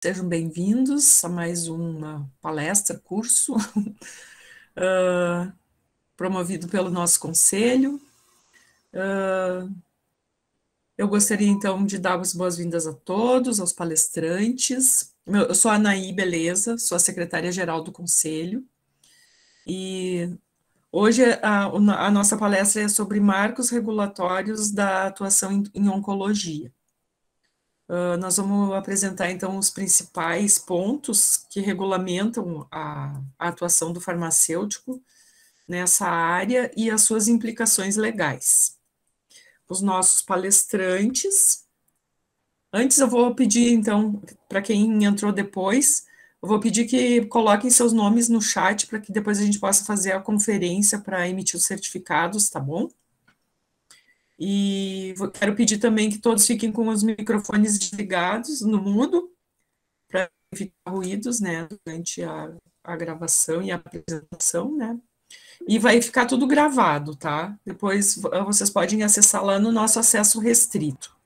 sejam bem-vindos a mais uma palestra, curso, promovido pelo nosso conselho. Eu gostaria, então, de dar as boas-vindas a todos, aos palestrantes. Eu sou a Anaí Beleza, sou a secretária-geral do conselho, e hoje a nossa palestra é sobre marcos regulatórios da atuação em oncologia. Nós vamos apresentar, então, os principais pontos que regulamentam a atuação do farmacêutico nessa área e as suas implicações legais. Os nossos palestrantes. Antes eu vou pedir, então, para quem entrou depois, eu vou pedir que coloquem seus nomes no chat para que depois a gente possa fazer a conferência para emitir os certificados, tá bom? E quero pedir também que todos fiquem com os microfones desligados no mudo, para evitar ruídos, né, durante a gravação e a apresentação, né? E vai ficar tudo gravado, tá? Depois vocês podem acessar lá no nosso acesso restrito.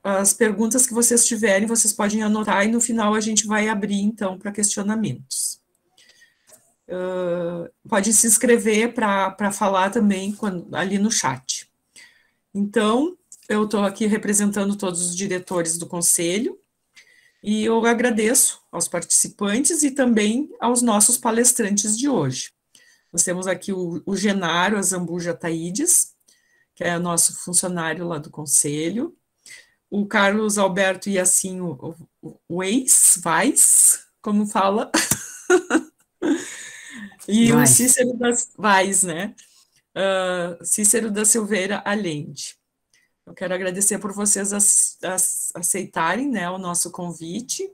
As perguntas que vocês tiverem, vocês podem anotar e no final a gente vai abrir, então, para questionamentos. Pode se inscrever para falar também ali no chat. Então, eu estou aqui representando todos os diretores do conselho, e eu agradeço aos participantes e também aos nossos palestrantes de hoje. Nós temos aqui o Genaro Azambuja Taídes, que é nosso funcionário lá do conselho, o Carlos Alberto Yassin Weiss, como fala, e o Cícero Weiss, né? Cícero da Silveira Allende. Eu quero agradecer por vocês aceitarem, né, o nosso convite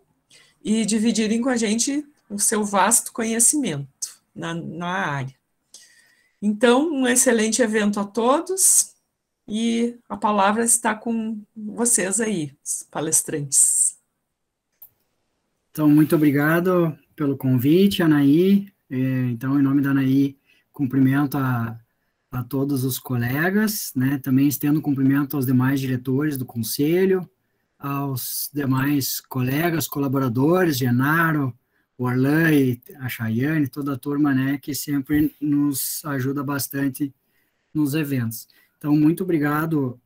e dividirem com a gente o seu vasto conhecimento na área. Então, um excelente evento a todos e a palavra está com vocês aí, palestrantes. Então, muito obrigado pelo convite, Anaí. Então, em nome da Anaí, cumprimento a todos os colegas, né? Também estendo cumprimento aos demais diretores do conselho, aos demais colegas, colaboradores, Genaro, o Orlan e a Chayane, toda a turma, né, que sempre nos ajuda bastante nos eventos. Então, muito obrigado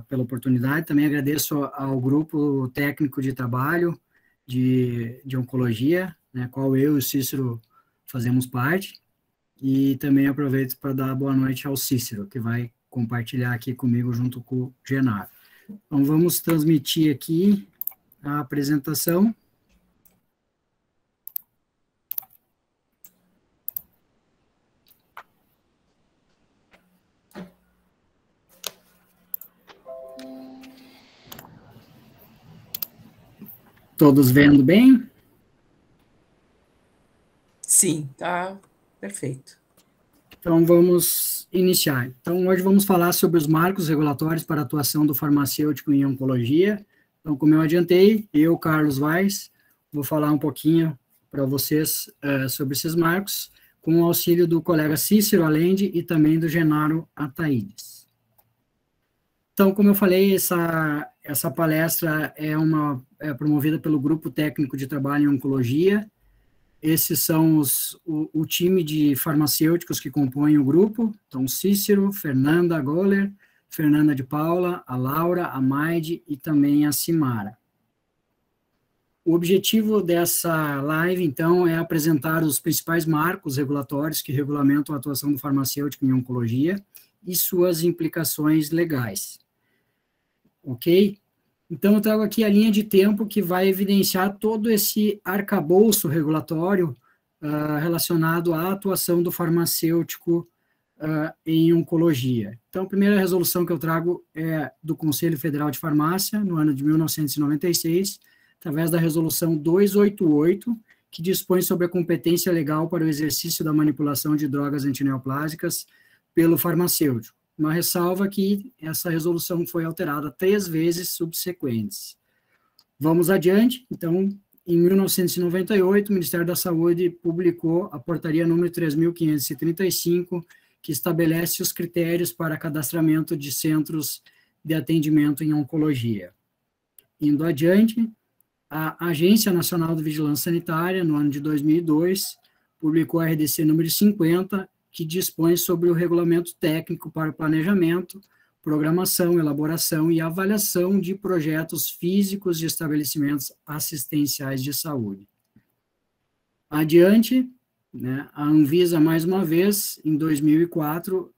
pela oportunidade. Também agradeço ao grupo técnico de trabalho de oncologia, né, qual eu e o Cícero fazemos parte. E também aproveito para dar boa noite ao Cícero, que vai compartilhar aqui comigo junto com o Genaro. Então, vamos transmitir aqui a apresentação. Todos vendo bem? Sim, tá perfeito. Então, vamos iniciar. Então, hoje vamos falar sobre os marcos regulatórios para a atuação do farmacêutico em oncologia. Então, como eu adiantei, eu, Carlos Weiss, vou falar um pouquinho para vocês sobre esses marcos, com o auxílio do colega Cícero Allende e também do Genaro Ataídes. Então, como eu falei, essa palestra é promovida pelo Grupo Técnico de Trabalho em Oncologia. Esses são o time de farmacêuticos que compõem o grupo. Então, Cícero, Fernanda Goller, Fernanda de Paula, a Laura, a Maide e também a Simara. O objetivo dessa live, então, é apresentar os principais marcos regulatórios que regulamentam a atuação do farmacêutico em oncologia e suas implicações legais. Ok? Então, eu trago aqui a linha de tempo que vai evidenciar todo esse arcabouço regulatório relacionado à atuação do farmacêutico em oncologia. Então, a primeira resolução que eu trago é do Conselho Federal de Farmácia, no ano de 1996, através da resolução 288, que dispõe sobre a competência legal para o exercício da manipulação de drogas antineoplásicas pelo farmacêutico. Uma ressalva que essa resolução foi alterada 3 vezes subsequentes. Vamos adiante. Então, em 1998, o Ministério da Saúde publicou a portaria número 3.535, que estabelece os critérios para cadastramento de centros de atendimento em oncologia. Indo adiante, A Agência Nacional de Vigilância Sanitária, no ano de 2002, publicou a RDC número 50, que dispõe sobre o regulamento técnico para o planejamento, programação, elaboração e avaliação de projetos físicos de estabelecimentos assistenciais de saúde. Adiante, né, a Anvisa, mais uma vez, em 2004,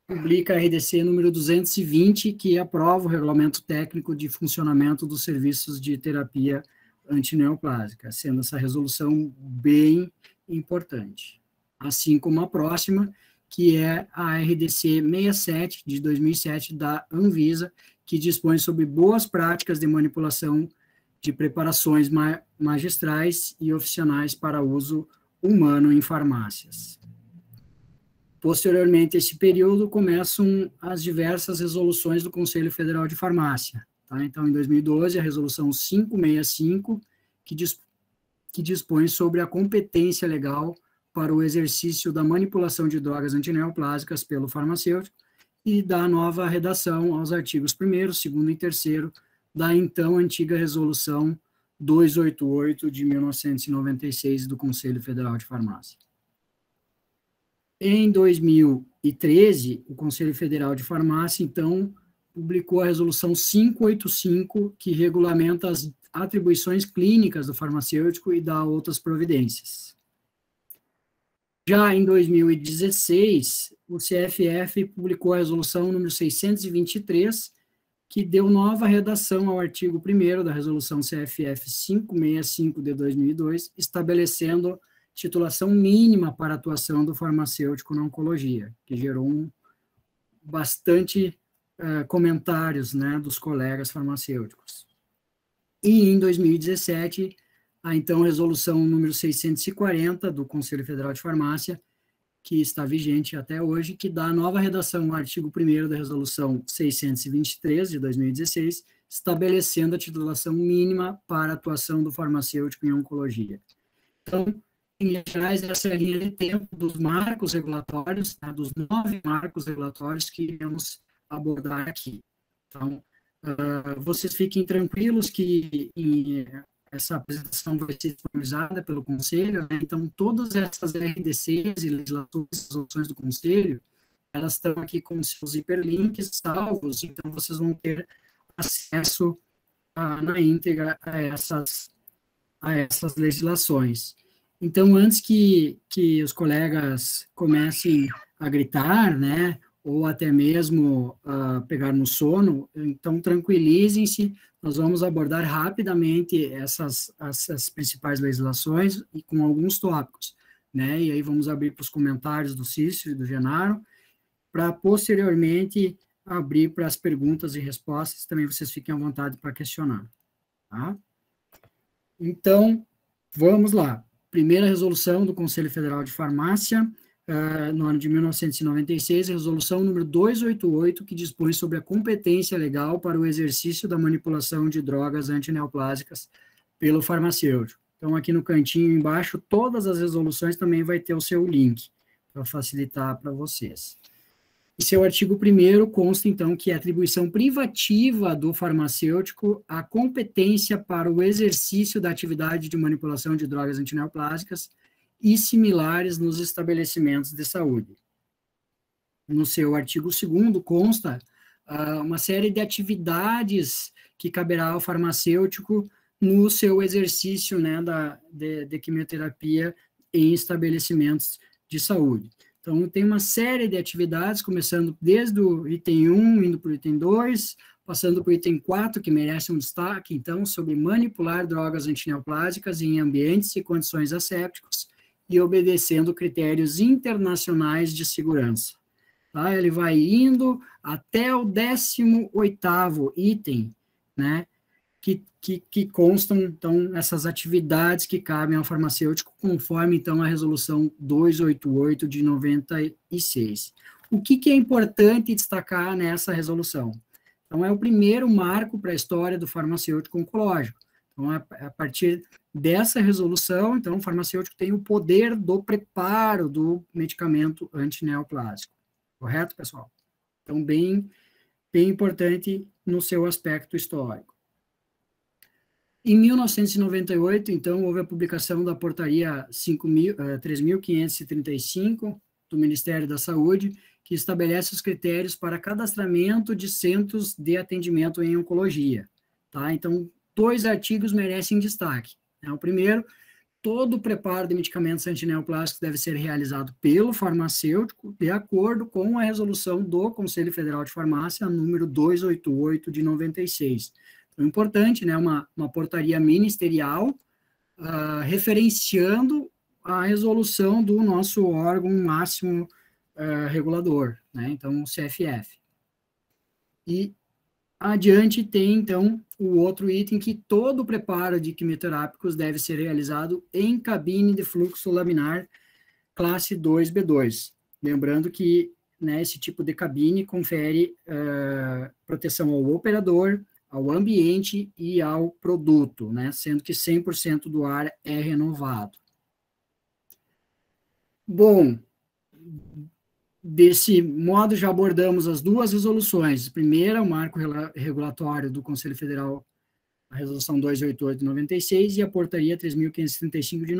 publica a RDC número 220, que aprova o regulamento técnico de funcionamento dos serviços de terapia antineoplásica, sendo essa resolução bem importante. Assim como a próxima, que é a RDC 67, de 2007, da Anvisa, que dispõe sobre boas práticas de manipulação de preparações magistrais e oficinais para uso humano em farmácias. Posteriormente a esse período, começam as diversas resoluções do Conselho Federal de Farmácia. Tá? Então, em 2012, a resolução 565, que dispõe sobre a competência legal para o exercício da manipulação de drogas antineoplásicas pelo farmacêutico, e dá nova redação aos artigos 1º, 2º e 3º da então antiga resolução 288 de 1996 do Conselho Federal de Farmácia. Em 2013, o Conselho Federal de Farmácia, então, publicou a resolução 585, que regulamenta as atribuições clínicas do farmacêutico e dá outras providências. Já em 2016, o CFF publicou a resolução número 623, que deu nova redação ao artigo 1º da resolução CFF 565 de 2002, estabelecendo titulação mínima para atuação do farmacêutico na oncologia, que gerou bastante comentários, né, dos colegas farmacêuticos. E em 2017, a então resolução número 640 do Conselho Federal de Farmácia, que está vigente até hoje, que dá nova redação ao artigo 1º da resolução 623 de 2016, estabelecendo a titulação mínima para atuação do farmacêutico em oncologia. Então, em linhas gerais, essa é a linha de tempo dos marcos regulatórios, tá, dos 9 marcos regulatórios que iremos abordar aqui. Então, vocês fiquem tranquilos que essa apresentação vai ser disponibilizada pelo Conselho, né? Então, todas essas RDCs e legislações, resoluções do Conselho, elas estão aqui com seus hiperlinks salvos, então vocês vão ter acesso na íntegra a essas legislações. Então, antes que os colegas comecem a gritar, né, ou até mesmo pegar no sono, então tranquilizem-se, nós vamos abordar rapidamente essas principais legislações e com alguns tópicos, né, e aí vamos abrir para os comentários do Cícero e do Genaro, para posteriormente abrir para as perguntas e respostas, também vocês fiquem à vontade para questionar, tá? Então, vamos lá. Primeira resolução do Conselho Federal de Farmácia, no ano de 1996, resolução número 288, que dispõe sobre a competência legal para o exercício da manipulação de drogas antineoplásicas pelo farmacêutico. Então, aqui no cantinho embaixo, todas as resoluções também vai ter o seu link, para facilitar para vocês. Em seu artigo 1º consta, então, que é atribuição privativa do farmacêutico a competência para o exercício da atividade de manipulação de drogas antineoplásicas e similares nos estabelecimentos de saúde. No seu artigo 2º consta uma série de atividades que caberá ao farmacêutico no seu exercício, né, de quimioterapia em estabelecimentos de saúde. Então, tem uma série de atividades, começando desde o item 1, indo para o item 2, passando para o item 4, que merece um destaque, então, sobre manipular drogas antineoplásicas em ambientes e condições assépticos, e obedecendo critérios internacionais de segurança. Tá? Ele vai indo até o 18º item, né, que constam, então, essas atividades que cabem ao farmacêutico, conforme, então, a resolução 288 de 96. O que é importante destacar nessa resolução? Então, é o primeiro marco para a história do farmacêutico oncológico. Então, a partir dessa resolução, então, o farmacêutico tem o poder do preparo do medicamento antineoplásico. Correto, pessoal? Então, bem importante no seu aspecto histórico. Em 1998, então, houve a publicação da Portaria 3.535 do Ministério da Saúde, que estabelece os critérios para cadastramento de centros de atendimento em oncologia. Tá? Então, 2 artigos merecem destaque. O primeiro, todo o preparo de medicamentos antineoplásicos deve ser realizado pelo farmacêutico, de acordo com a resolução do Conselho Federal de Farmácia, número 288 de 96. Então, é importante, né, uma portaria ministerial referenciando a resolução do nosso órgão máximo regulador, né, então o CFF. E adiante tem, então, o outro item que todo o preparo de quimioterápicos deve ser realizado em cabine de fluxo laminar classe 2B2. Lembrando que, né, esse tipo de cabine confere proteção ao operador, ao ambiente e ao produto, né, sendo que 100% do ar é renovado. Bom, desse modo, já abordamos as 2 resoluções. A primeira, o marco regulatório do Conselho Federal, a resolução 288 de 96, e a portaria 3.535 de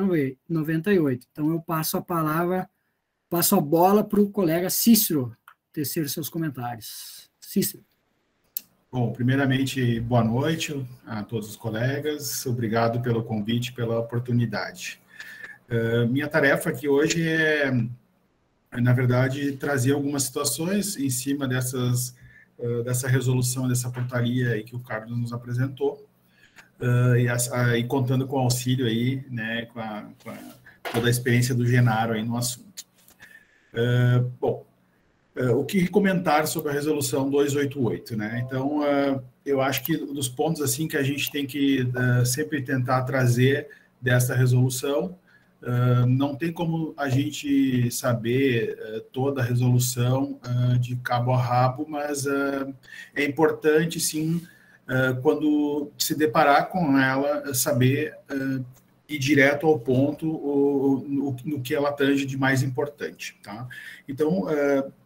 98. Então, eu passo a bola para o colega Cícero tecer seus comentários. Cícero. Bom, primeiramente, boa noite a todos os colegas. Obrigado pelo convite, pela oportunidade. Minha tarefa aqui hoje é, na verdade, trazer algumas situações em cima dessa resolução, dessa portaria aí que o Carlos nos apresentou, e contando com o auxílio aí, né, com toda a experiência do Genaro aí no assunto. Bom, o que comentar sobre a resolução 288, né? Então, eu acho que dos pontos assim que a gente tem que sempre tentar trazer dessa resolução, não tem como a gente saber toda a resolução de cabo a rabo, mas é importante, sim, quando se deparar com ela, saber ir direto ao ponto no que ela tange de mais importante. Tá? Então,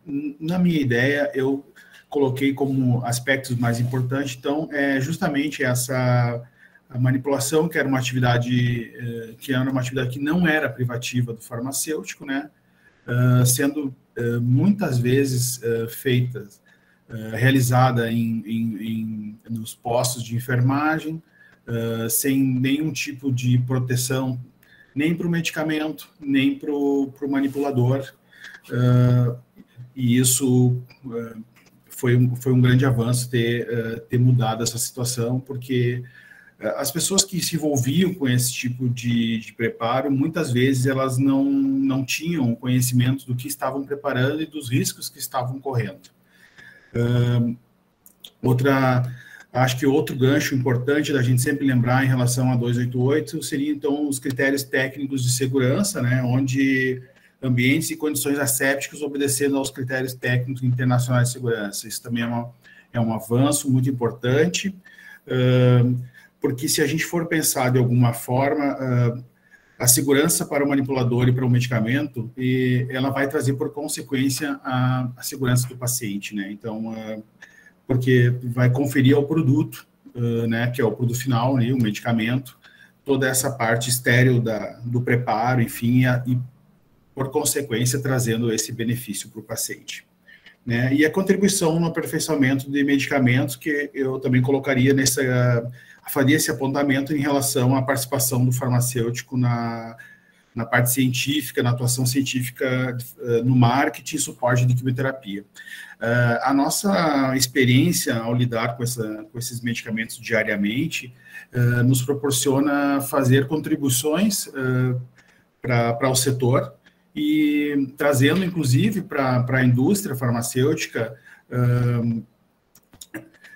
na minha ideia, eu coloquei como aspectos mais importantes, então, justamente essa a manipulação, que era uma atividade que não era privativa do farmacêutico, né, sendo muitas vezes realizada nos postos de enfermagem, sem nenhum tipo de proteção, nem para o medicamento, nem para o manipulador, e isso foi um grande avanço ter mudado essa situação, porque as pessoas que se envolviam com esse tipo de preparo, muitas vezes elas não tinham conhecimento do que estavam preparando e dos riscos que estavam correndo. Acho que outro gancho importante da gente sempre lembrar em relação a 288 seria, então, os critérios técnicos de segurança, né, onde ambientes e condições assépticas obedecendo aos critérios técnicos internacionais de segurança. Isso também é um avanço muito importante, porque se a gente for pensar de alguma forma, a segurança para o manipulador e para o medicamento, ela vai trazer por consequência a segurança do paciente, né? Então, porque vai conferir ao produto, né, que é o produto final, né, o medicamento, toda essa parte estéril do preparo, enfim, e por consequência trazendo esse benefício para o paciente. Né? E a contribuição no aperfeiçoamento de medicamentos, que eu também colocaria faria esse apontamento em relação à participação do farmacêutico na parte científica, na atuação científica no marketing e suporte de quimioterapia. A nossa experiência ao lidar com esses medicamentos diariamente nos proporciona fazer contribuições para o setor e trazendo, inclusive, para a indústria farmacêutica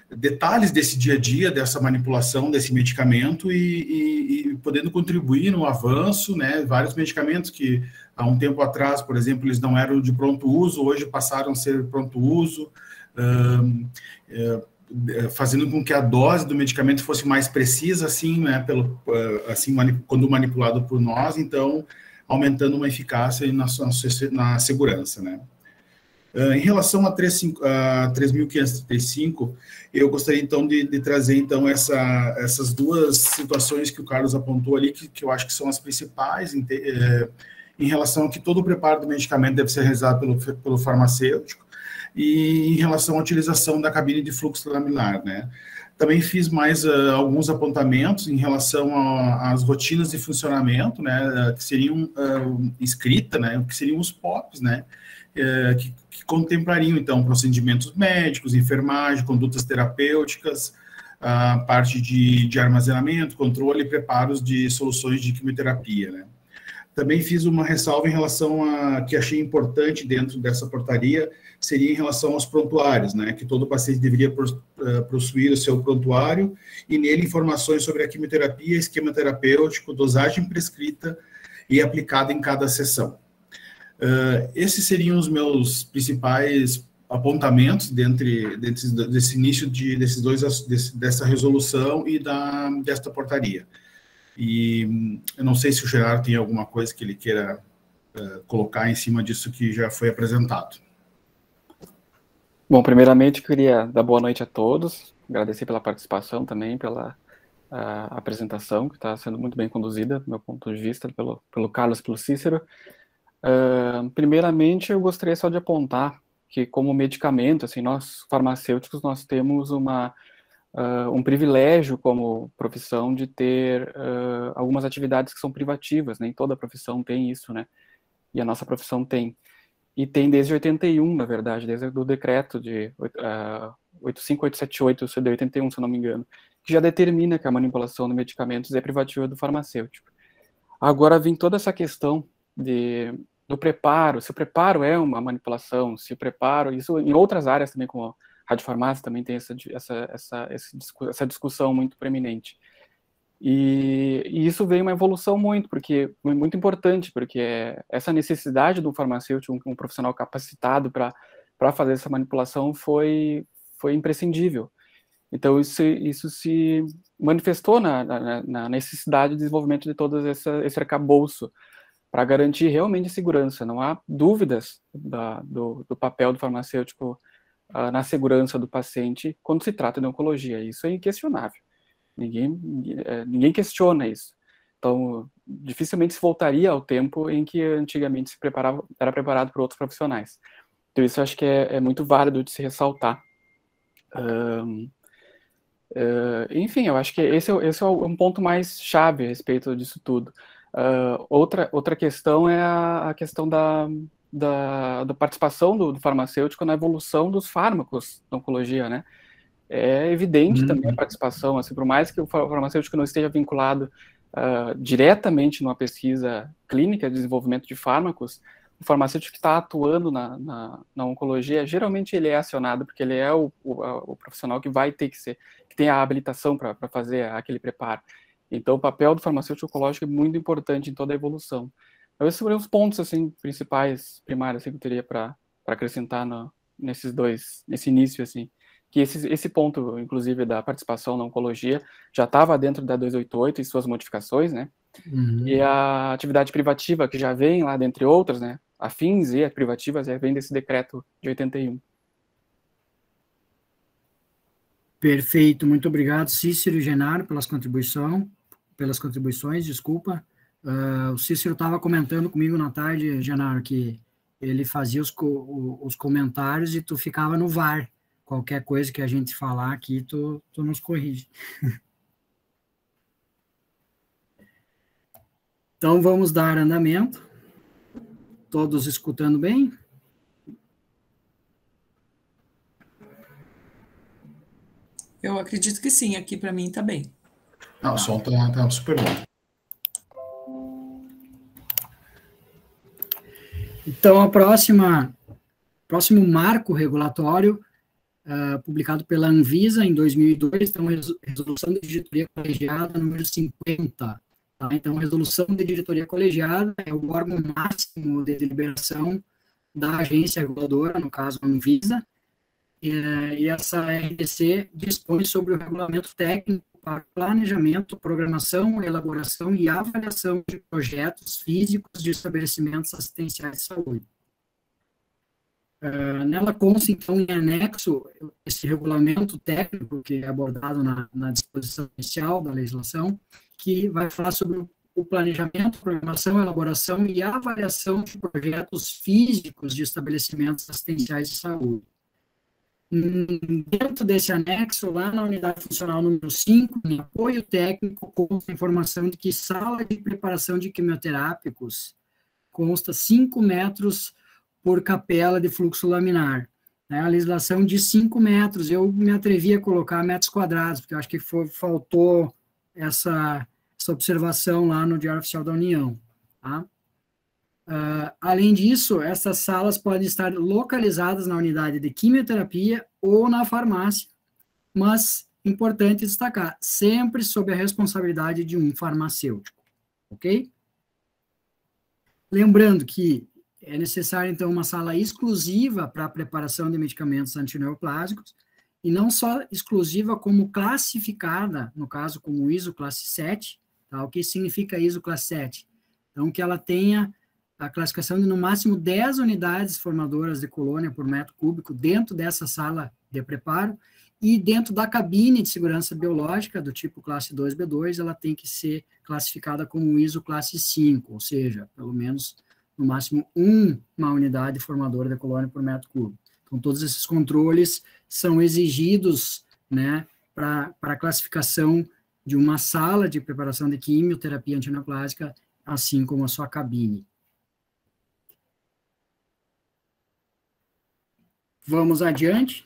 detalhes desse dia a dia, dessa manipulação desse medicamento e podendo contribuir no avanço, né, vários medicamentos que há um tempo atrás, por exemplo, eles não eram de pronto uso, hoje passaram a ser pronto uso, fazendo com que a dose do medicamento fosse mais precisa, assim, né, quando manipulado por nós, então, aumentando uma eficácia na segurança, né. Em relação a 3.535, eu gostaria, então, de trazer, então, essas duas situações que o Carlos apontou ali, que eu acho que são as principais, em relação a que todo o preparo do medicamento deve ser realizado pelo farmacêutico, e em relação à utilização da cabine de fluxo laminar, né? Também fiz mais alguns apontamentos em relação às rotinas de funcionamento, né, que seriam escrita, né, que seriam os POPs, né, que contemplariam, então, procedimentos médicos, enfermagem, condutas terapêuticas, a parte de armazenamento, controle e preparos de soluções de quimioterapia, né. Também fiz uma ressalva em relação a que achei importante dentro dessa portaria, seria em relação aos prontuários, né, que todo paciente deveria possuir o seu prontuário e nele informações sobre a quimioterapia, esquema terapêutico, dosagem prescrita e aplicada em cada sessão. Esses seriam os meus principais apontamentos desse início dessa resolução e desta portaria. E eu não sei se o Gerardo tem alguma coisa que ele queira colocar em cima disso que já foi apresentado. Bom, primeiramente, eu queria dar boa noite a todos, agradecer pela participação também, pela apresentação, que está sendo muito bem conduzida, do meu ponto de vista, pelo Carlos e pelo Cícero. Primeiramente, eu gostaria só de apontar que, como medicamento, assim, nós, farmacêuticos, nós temos um privilégio como profissão de ter algumas atividades que são privativas, nem toda profissão tem isso, né? E a nossa profissão tem. E tem desde 81, na verdade, desde o decreto de 858, CD 81, se eu não me engano, que já determina que a manipulação de medicamentos é privativa do farmacêutico. Agora vem toda essa questão do preparo, se o preparo é uma manipulação, se o preparo, isso em outras áreas também, como a radiofarmácia, também tem essa discussão muito preeminente. E isso veio uma evolução muito importante, porque essa necessidade do farmacêutico, um profissional capacitado para fazer essa manipulação foi imprescindível. Então isso se manifestou na necessidade de desenvolvimento de todo esse arcabouço para garantir realmente a segurança. Não há dúvidas do papel do farmacêutico na segurança do paciente quando se trata de oncologia. Isso é inquestionável. Ninguém questiona isso. Então, dificilmente se voltaria ao tempo em que antigamente era preparado por outros profissionais. Então, isso eu acho que é muito válido de se ressaltar. Enfim, eu acho que esse é um ponto mais chave a respeito disso tudo. Outra questão é a questão da participação do farmacêutico na evolução dos fármacos da oncologia, né? É evidente também a participação, assim, por mais que o farmacêutico não esteja vinculado diretamente numa pesquisa clínica de desenvolvimento de fármacos, o farmacêutico que está atuando na oncologia, geralmente ele é acionado porque ele é o profissional que vai ter que tem a habilitação para fazer aquele preparo. Então, o papel do farmacêutico oncológico é muito importante em toda a evolução. Então, esses são os pontos assim, principais, primários, assim, que eu teria para acrescentar nesse início, assim. Que esse ponto, inclusive, da participação na oncologia já estava dentro da 288 e suas modificações, né? E a atividade privativa, que já vem lá, dentre outras, né? Afins e privativas, vem desse decreto de 81. Perfeito, muito obrigado, Cícero e Genaro, pelas contribuições, desculpa. O Cícero estava comentando comigo na tarde, Genaro, que ele fazia os comentários e tu ficava no VAR. Qualquer coisa que a gente falar aqui, tu nos corrige. Então, vamos dar andamento. Todos escutando bem? Eu acredito que sim, aqui para mim está bem. O som tá super bom. Então, próximo marco regulatório, publicado pela Anvisa em 2002, então, resolução de diretoria colegiada número 50. Tá? Então, resolução de diretoria colegiada é o órgão máximo de deliberação da agência reguladora, no caso, a Anvisa, e essa RDC dispõe sobre o regulamento técnico para planejamento, programação, elaboração e avaliação de projetos físicos de estabelecimentos assistenciais de saúde. Nela consta, então, em anexo, esse regulamento técnico que é abordado na disposição inicial da legislação, que vai falar sobre o planejamento, programação, elaboração e avaliação de projetos físicos de estabelecimentos assistenciais de saúde. Dentro desse anexo, lá na unidade funcional número 5, em apoio técnico, consta a informação de que sala de preparação de quimioterápicos consta 5 metros por capela de fluxo laminar. A legislação diz 5 metros, eu me atrevi a colocar metros quadrados, porque eu acho que faltou essa observação lá no Diário Oficial da União. Tá? Além disso, essas salas podem estar localizadas na unidade de quimioterapia ou na farmácia, mas, importante destacar, sempre sob a responsabilidade de um farmacêutico, ok? Lembrando que é necessário, então, uma sala exclusiva para a preparação de medicamentos antineoplásicos, e não só exclusiva, como classificada, no caso, como ISO classe 7, tá? O que significa ISO classe 7? Então, que ela tenha a classificação de, no máximo, 10 unidades formadoras de colônia por metro cúbico dentro dessa sala de preparo, e dentro da cabine de segurança biológica, do tipo classe 2B2, ela tem que ser classificada como ISO classe 5, ou seja, pelo menos, no máximo, uma unidade formadora de colônia por metro cúbico. Então, todos esses controles são exigidos, né, para a classificação de uma sala de preparação de quimioterapia antineoplásica, assim como a sua cabine. Vamos adiante.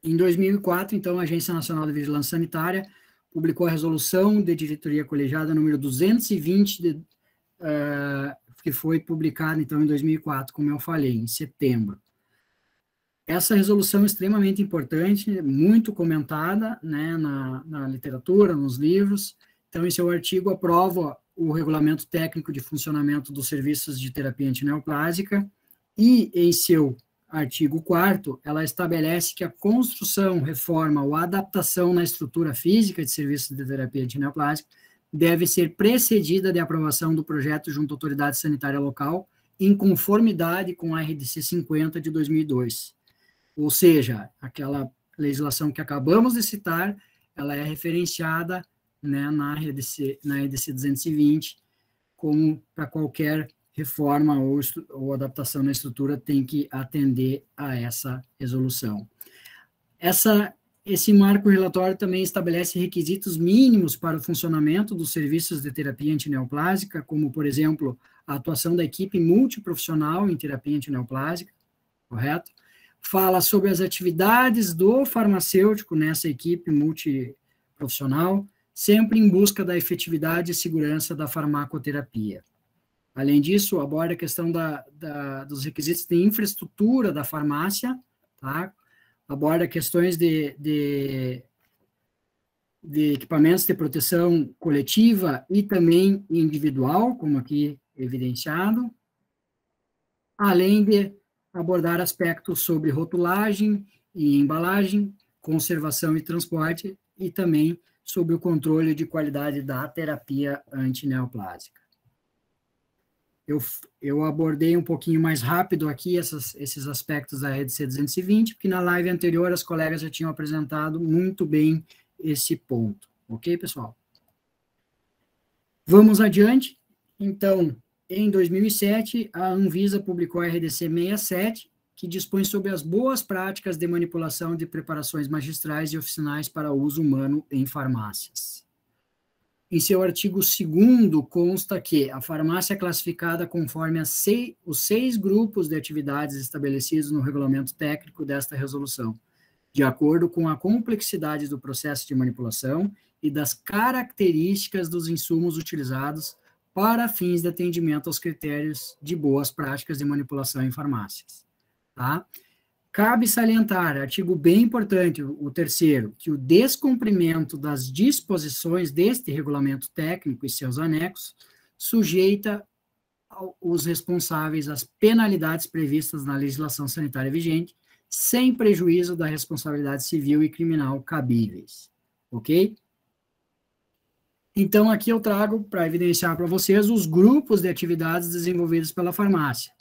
Em 2004, então, a Agência Nacional de Vigilância Sanitária publicou a resolução de diretoria colegiada número 220, que foi publicada, então, em 2004, como eu falei, em setembro. Essa resolução é extremamente importante, muito comentada, né, na literatura, nos livros. Então, em seu artigo, aprova o Regulamento Técnico de Funcionamento dos Serviços de Terapia Antineoplásica e, em seu artigo 4º, ela estabelece que a construção, reforma ou adaptação na estrutura física de serviços de terapia antineoplásica deve ser precedida de aprovação do projeto junto à autoridade sanitária local, em conformidade com a RDC 50 de 2002. Ou seja, aquela legislação que acabamos de citar, ela é referenciada, né, na RDC 220, como para qualquer reforma ou adaptação na estrutura tem que atender a essa resolução. Esse marco relatório também estabelece requisitos mínimos para o funcionamento dos serviços de terapia antineoplásica, como, por exemplo, a atuação da equipe multiprofissional em terapia antineoplásica, correto? Fala sobre as atividades do farmacêutico nessa equipe multiprofissional, sempre em busca da efetividade e segurança da farmacoterapia. Além disso, aborda a questão dos requisitos de infraestrutura da farmácia, tá? Aborda questões de equipamentos de proteção coletiva e também individual, como aqui evidenciado, além de abordar aspectos sobre rotulagem e embalagem, conservação e transporte, e também sobre o controle de qualidade da terapia antineoplásica. Eu abordei um pouquinho mais rápido aqui esses aspectos da RDC 220, porque na live anterior as colegas já tinham apresentado muito bem esse ponto. Ok, pessoal? Vamos adiante. Então, em 2007, a Anvisa publicou a RDC 67, que dispõe sobre as boas práticas de manipulação de preparações magistrais e oficinais para uso humano em farmácias. Em seu artigo 2º, consta que a farmácia é classificada conforme os 6 grupos de atividades estabelecidos no regulamento técnico desta resolução, de acordo com a complexidade do processo de manipulação e das características dos insumos utilizados para fins de atendimento aos critérios de boas práticas de manipulação em farmácias. Tá? Cabe salientar, artigo bem importante, o 3º, que o descumprimento das disposições deste regulamento técnico e seus anexos sujeita os responsáveis às penalidades previstas na legislação sanitária vigente, sem prejuízo da responsabilidade civil e criminal cabíveis. Ok? Então, aqui eu trago para evidenciar para vocês os grupos de atividades desenvolvidos pela farmácia.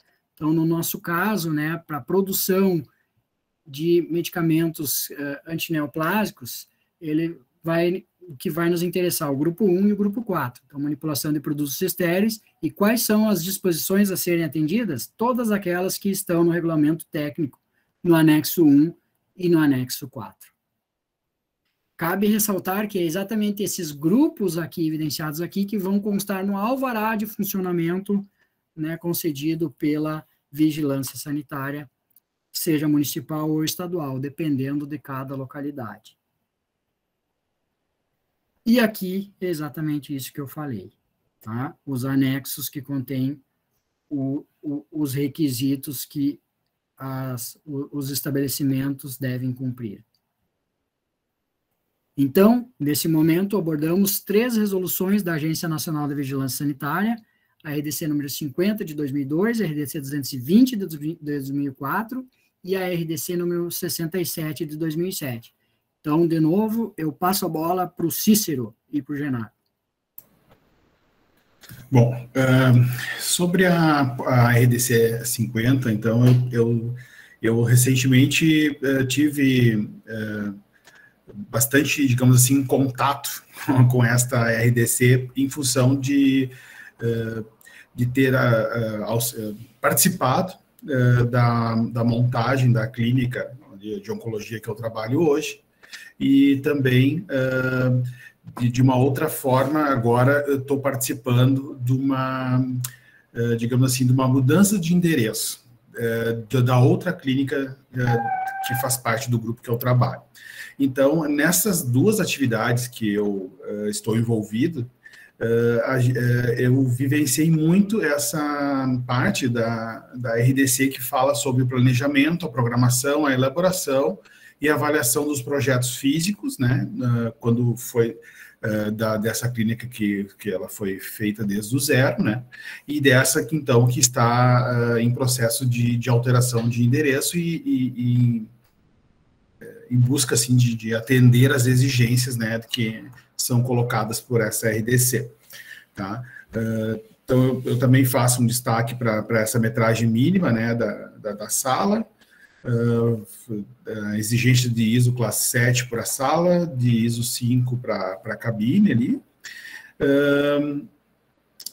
Então, no nosso caso, né, para a produção de medicamentos antineoplásicos, o que vai nos interessar, o grupo 1 e o grupo 4. Então, manipulação de produtos estéreis. E quais são as disposições a serem atendidas? Todas aquelas que estão no regulamento técnico, no anexo 1 e no anexo 4. Cabe ressaltar que é exatamente esses grupos aqui, evidenciados aqui, que vão constar no alvará de funcionamento, né, concedido pela vigilância sanitária, seja municipal ou estadual, dependendo de cada localidade. E aqui é exatamente isso que eu falei, tá? Os anexos que contêm os requisitos que os estabelecimentos devem cumprir. Então, nesse momento, abordamos 3 resoluções da Agência Nacional de Vigilância Sanitária, a RDC número 50 de 2002, a RDC 220 de 2004 e a RDC número 67 de 2007. Então, de novo, eu passo a bola para o Cícero e para o Genaro. Bom, sobre a RDC 50, então, eu recentemente tive bastante, digamos assim, contato com esta RDC em função de ter participado da montagem da clínica de oncologia que eu trabalho hoje, e também, de uma outra forma, agora eu estou participando de uma, digamos assim, de uma mudança de endereço da outra clínica que faz parte do grupo que eu trabalho. Então, nessas 2 atividades que eu estou envolvido, eu vivenciei muito essa parte da RDC que fala sobre o planejamento, a programação, a elaboração e a avaliação dos projetos físicos, né, quando foi dessa clínica que ela foi feita desde o zero, né, e dessa que, então, que está em processo de alteração de endereço e em busca, assim, de atender às exigências, né, que são colocadas por essa RDC, tá? Então, eu também faço um destaque para essa metragem mínima, né, da sala, a exigência de ISO classe 7 para a sala, de ISO 5 para a cabine ali,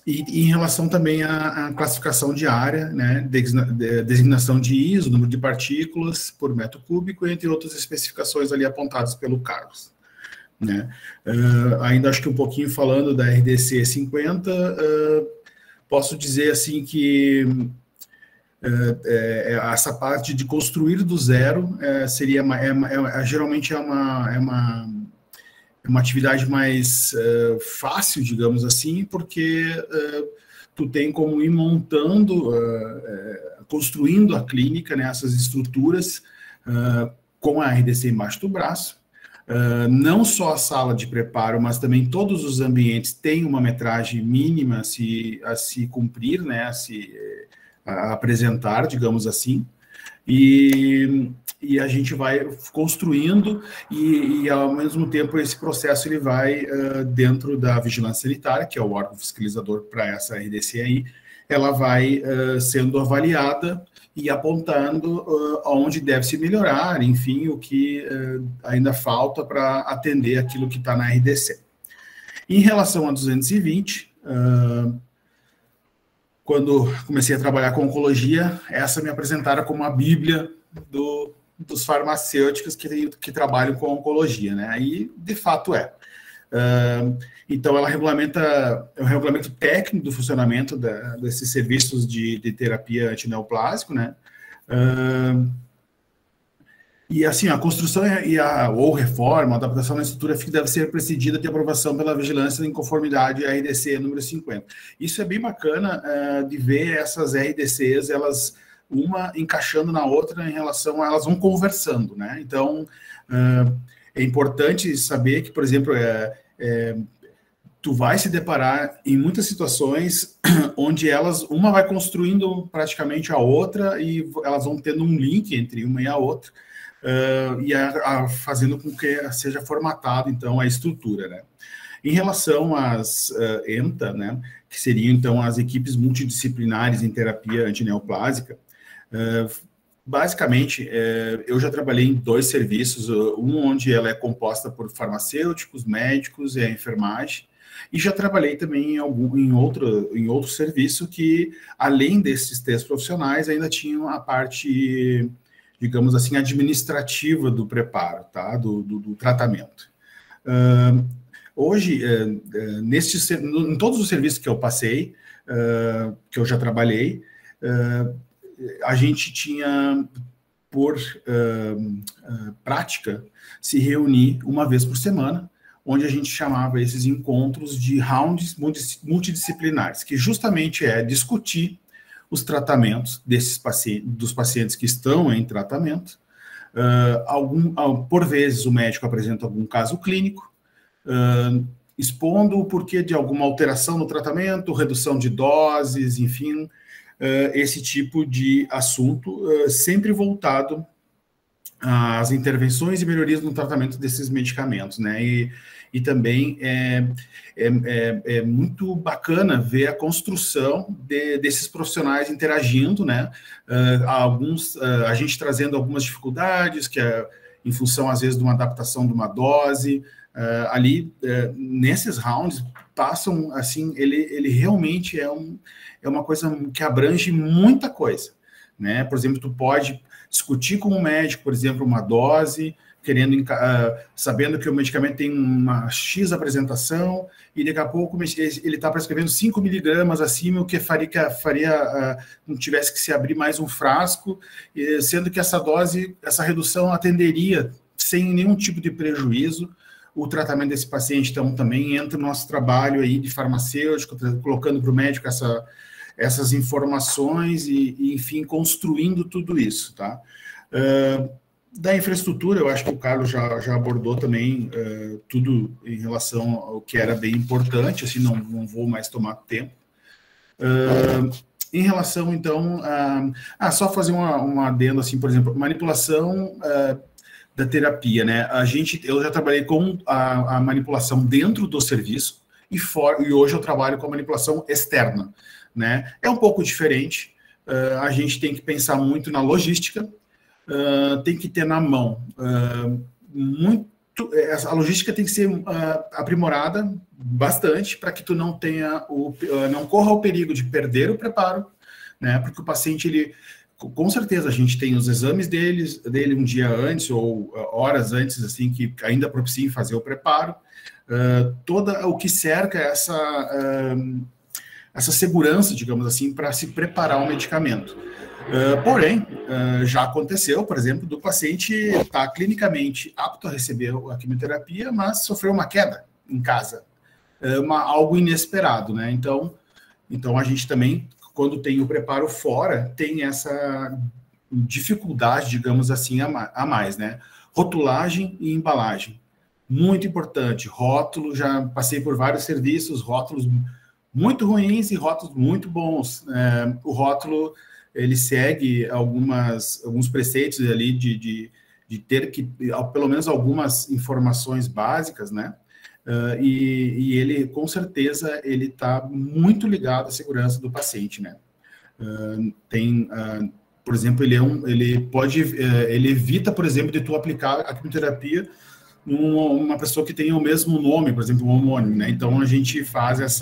e em relação também à classificação de área, né, designação de ISO, número de partículas por metro cúbico, entre outras especificações ali apontadas pelo Carlos, né. Ainda acho que um pouquinho falando da RDC 50, posso dizer assim que essa parte de construir do zero seria geralmente é uma atividade mais fácil, digamos assim, porque tu tem como ir montando, construindo a clínica, né, essas estruturas com a RDC embaixo do braço. Não só a sala de preparo, mas também todos os ambientes têm uma metragem mínima a se cumprir, né, a apresentar, digamos assim, e a gente vai construindo e ao mesmo tempo esse processo ele vai dentro da vigilância sanitária, que é o órgão fiscalizador para essa RDC aí, ela vai sendo avaliada e apontando onde deve se melhorar, enfim, o que ainda falta para atender aquilo que está na RDC. Em relação a 220, quando comecei a trabalhar com oncologia, essa me apresentaram como a bíblia dos farmacêuticos que trabalham com oncologia, né? E, de fato, então, ela regulamenta o regulamento técnico do funcionamento desses serviços de terapia antineoplásico, né? E, assim, a construção ou reforma, a adaptação da estrutura física deve ser precedida de aprovação pela vigilância em conformidade à RDC número 50. Isso é bem bacana de ver essas RDCs, elas, uma encaixando na outra em relação a elas vão conversando, né? Então, é importante saber que, por exemplo, tu vai se deparar em muitas situações onde uma vai construindo praticamente a outra e elas vão tendo um link entre uma e a outra, fazendo com que seja formatado, então, a estrutura, né? Em relação às EMTA, né, que seriam, então, as equipes multidisciplinares em terapia antineoplásica, basicamente, eu já trabalhei em 2 serviços, um onde ela é composta por farmacêuticos, médicos e a enfermagem, e já trabalhei também em outro serviço que, além desses 3 profissionais, ainda tinham a parte, digamos assim, administrativa do preparo, tá? do tratamento. Hoje, em todos os serviços que eu passei, que eu já trabalhei, a gente tinha, por prática, se reunir uma vez por semana, onde a gente chamava esses encontros de rounds multidisciplinares, que justamente é discutir os tratamentos dos pacientes que estão em tratamento. Por vezes, o médico apresenta algum caso clínico, expondo o porquê de alguma alteração no tratamento, redução de doses, enfim, esse tipo de assunto, sempre voltado às intervenções e melhorias no tratamento desses medicamentos, né? E também é muito bacana ver a construção desses profissionais interagindo, né? A gente trazendo algumas dificuldades, que em função, às vezes, de uma adaptação de uma dose, nesses rounds, passam, assim, ele realmente é uma coisa que abrange muita coisa, né? Por exemplo, tu pode discutir com o médico, por exemplo, uma dose, sabendo que o medicamento tem uma X apresentação, e daqui a pouco ele está prescrevendo 5 miligramas acima, o que faria não tivesse que se abrir mais um frasco, sendo que essa dose, essa redução atenderia sem nenhum tipo de prejuízo o tratamento desse paciente. Então, também entra o nosso trabalho aí de farmacêutico, colocando para o médico essas informações e, enfim, construindo tudo isso, tá? Da infraestrutura, eu acho que o Carlos já abordou também tudo em relação ao que era bem importante, assim, não vou mais tomar tempo. Em relação, então, só fazer um adendo, assim, por exemplo, manipulação da terapia, né? Eu já trabalhei com a manipulação dentro do serviço e hoje eu trabalho com a manipulação externa, né? É um pouco diferente, a gente tem que pensar muito na logística, tem que ter na mão a logística tem que ser aprimorada bastante para que tu não corra o perigo de perder o preparo, né? Porque o paciente, com certeza, a gente tem os exames dele um dia antes ou horas antes, assim, que ainda propiciem fazer o preparo. O que cerca essa segurança, digamos assim, para se preparar o medicamento. Porém, já aconteceu, por exemplo, do paciente estar clinicamente apto a receber a quimioterapia, mas sofreu uma queda em casa, algo inesperado, né? Então a gente também, quando tem o preparo fora, tem essa dificuldade, digamos assim, a mais, né? Rotulagem e embalagem, muito importante. Rótulo, já passei por vários serviços, rótulos muito ruins e rótulos muito bons. O rótulo, ele segue alguns preceitos ali de ter que, pelo menos, algumas informações básicas, né? E ele, com certeza, ele está muito ligado à segurança do paciente, né? Por exemplo, ele evita, por exemplo, de tu aplicar a quimioterapia numa pessoa que tem o mesmo nome, por exemplo, um homônimo, né? Então, a gente faz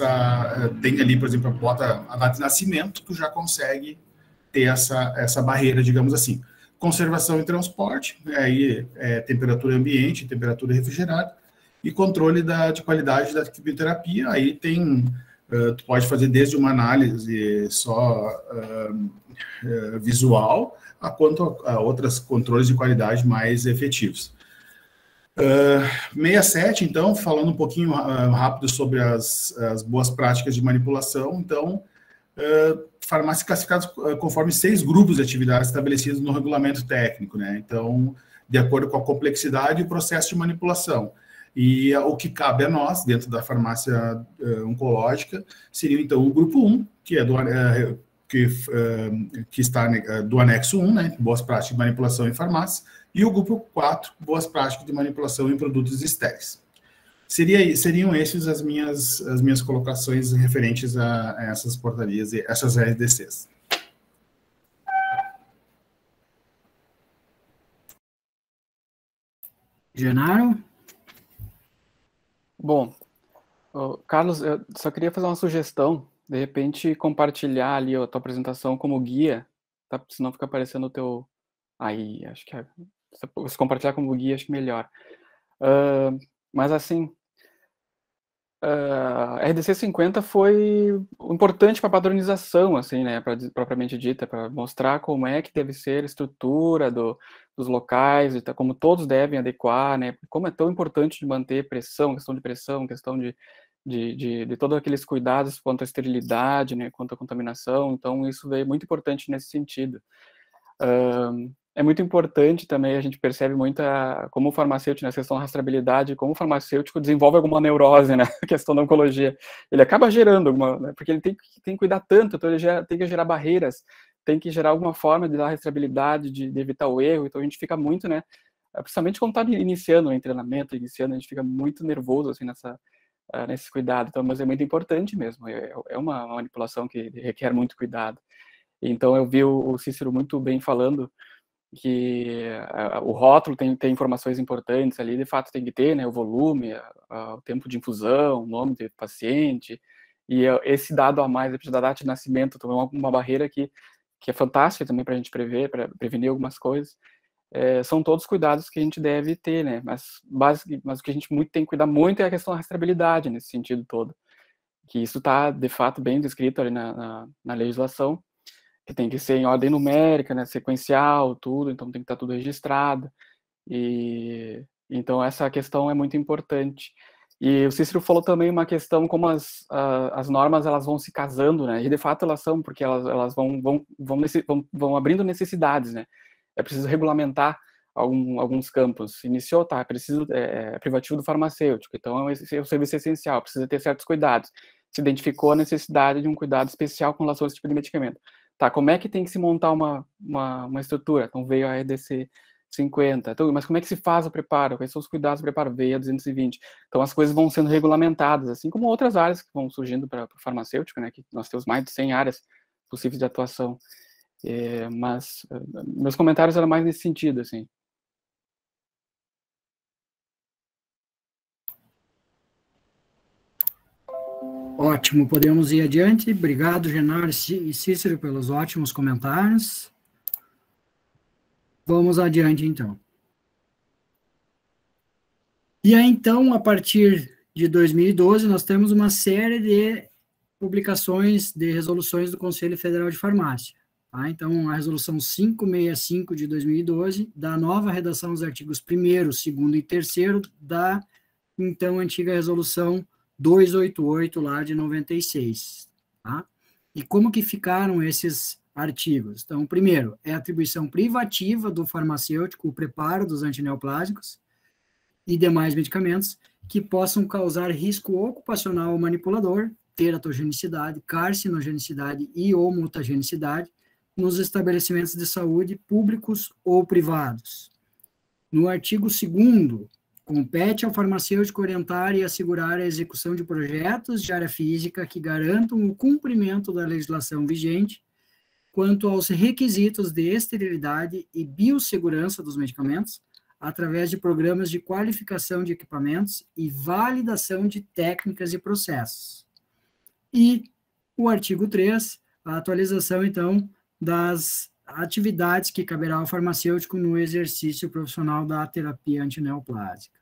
tem ali, por exemplo, bota a data de nascimento, tu já consegue ter essa barreira, digamos assim. Conservação e transporte, aí temperatura ambiente, temperatura refrigerada, e controle de qualidade da quimioterapia. Aí tu pode fazer desde uma análise só visual, quanto a outros controles de qualidade mais efetivos. 67, então, falando um pouquinho rápido sobre as boas práticas de manipulação. Então, farmácias classificadas conforme 6 grupos de atividades estabelecidos no regulamento técnico, né? Então, de acordo com a complexidade e o processo de manipulação. E o que cabe a nós, dentro da farmácia oncológica, seria, então, o grupo 1, que é que está do anexo 1, né? Boas práticas de manipulação em farmácia, e o grupo 4, boas práticas de manipulação em produtos estéreis. Seriam esses as minhas colocações referentes a essas portarias e essas RDCs. Genaro? Bom, Carlos, eu só queria fazer uma sugestão, de repente compartilhar ali a tua apresentação como guia, tá? Senão fica aparecendo o teu... Aí, acho que se compartilhar como guia, acho que melhor. Mas assim, a RDC 50 foi importante para a padronização, assim, né, propriamente dita, para mostrar como é que deve ser a estrutura dos locais, e como todos devem adequar, né, como é tão importante de manter pressão, questão de todos aqueles cuidados quanto à esterilidade, né, quanto à contaminação. Então isso é muito importante nesse sentido. É muito importante também, a gente percebe muito como o farmacêutico, na questão da rastreabilidade, como o farmacêutico desenvolve alguma neurose, né, a questão da oncologia. Ele acaba gerando alguma, né, porque ele tem que cuidar tanto, então ele tem que gerar barreiras, tem que gerar alguma forma de dar rastreabilidade, de evitar o erro, então a gente fica muito, né, principalmente quando está iniciando o treinamento, a gente fica muito nervoso, assim, nesse cuidado. Então, mas é muito importante mesmo, é uma manipulação que requer muito cuidado. Então eu vi o Cícero muito bem falando que o rótulo tem informações importantes ali, de fato tem que ter, né, o volume, o tempo de infusão, o nome do paciente, e esse dado a mais, da data de nascimento, também é uma barreira que é fantástica também para a gente prevenir algumas coisas. São todos cuidados que a gente deve ter, né, mas o que a gente tem que cuidar muito é a questão da rastreabilidade nesse sentido todo, que isso está, de fato, bem descrito ali na legislação, que tem que ser em ordem numérica, né, sequencial, tudo, então tem que estar tudo registrado, e então essa questão é muito importante. E o Cícero falou também uma questão como as normas elas vão se casando, né, e de fato elas são, porque elas vão abrindo necessidades, né, é preciso regulamentar alguns campos. Iniciou, tá, privativo do farmacêutico, então esse é o serviço essencial, precisa ter certos cuidados. Se identificou a necessidade de um cuidado especial com relação a esse tipo de medicamento. Tá, como é que tem que se montar uma estrutura? Então veio a EDC 50. Então, mas como é que se faz o preparo? Quais são os cuidados do preparo? Veio a 220. Então as coisas vão sendo regulamentadas, assim como outras áreas que vão surgindo para o farmacêutico, né? Que nós temos mais de 100 áreas possíveis de atuação. Mas meus comentários eram mais nesse sentido, assim. Ótimo, podemos ir adiante. Obrigado, Genaro e Cícero, pelos ótimos comentários. Vamos adiante, então. E aí, então, a partir de 2012, nós temos uma série de publicações de resoluções do Conselho Federal de Farmácia. Tá? Então, a resolução 565 de 2012, da nova redação dos artigos 1º, 2º e 3º da, então, antiga resolução 288, lá de 96, tá? E como que ficaram esses artigos? Então, primeiro, é a atribuição privativa do farmacêutico o preparo dos antineoplásicos e demais medicamentos que possam causar risco ocupacional ao manipulador, teratogenicidade, carcinogenicidade e ou mutagenicidade nos estabelecimentos de saúde públicos ou privados. No artigo 2º, compete ao farmacêutico orientar e assegurar a execução de projetos de área física que garantam o cumprimento da legislação vigente quanto aos requisitos de esterilidade e biossegurança dos medicamentos, através de programas de qualificação de equipamentos e validação de técnicas e processos. E o artigo 3, a atualização, então, das atividades que caberá ao farmacêutico no exercício profissional da terapia antineoplásica.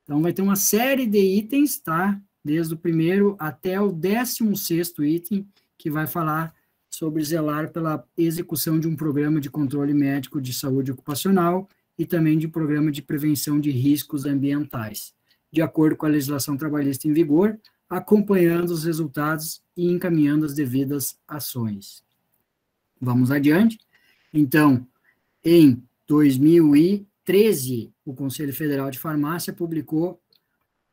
Então, vai ter uma série de itens, tá? Desde o 1º até o 16º item, que vai falar sobre zelar pela execução de um programa de controle médico de saúde ocupacional e também de programa de prevenção de riscos ambientais, de acordo com a legislação trabalhista em vigor, acompanhando os resultados e encaminhando as devidas ações. Vamos adiante. Então, em 2013, o Conselho Federal de Farmácia publicou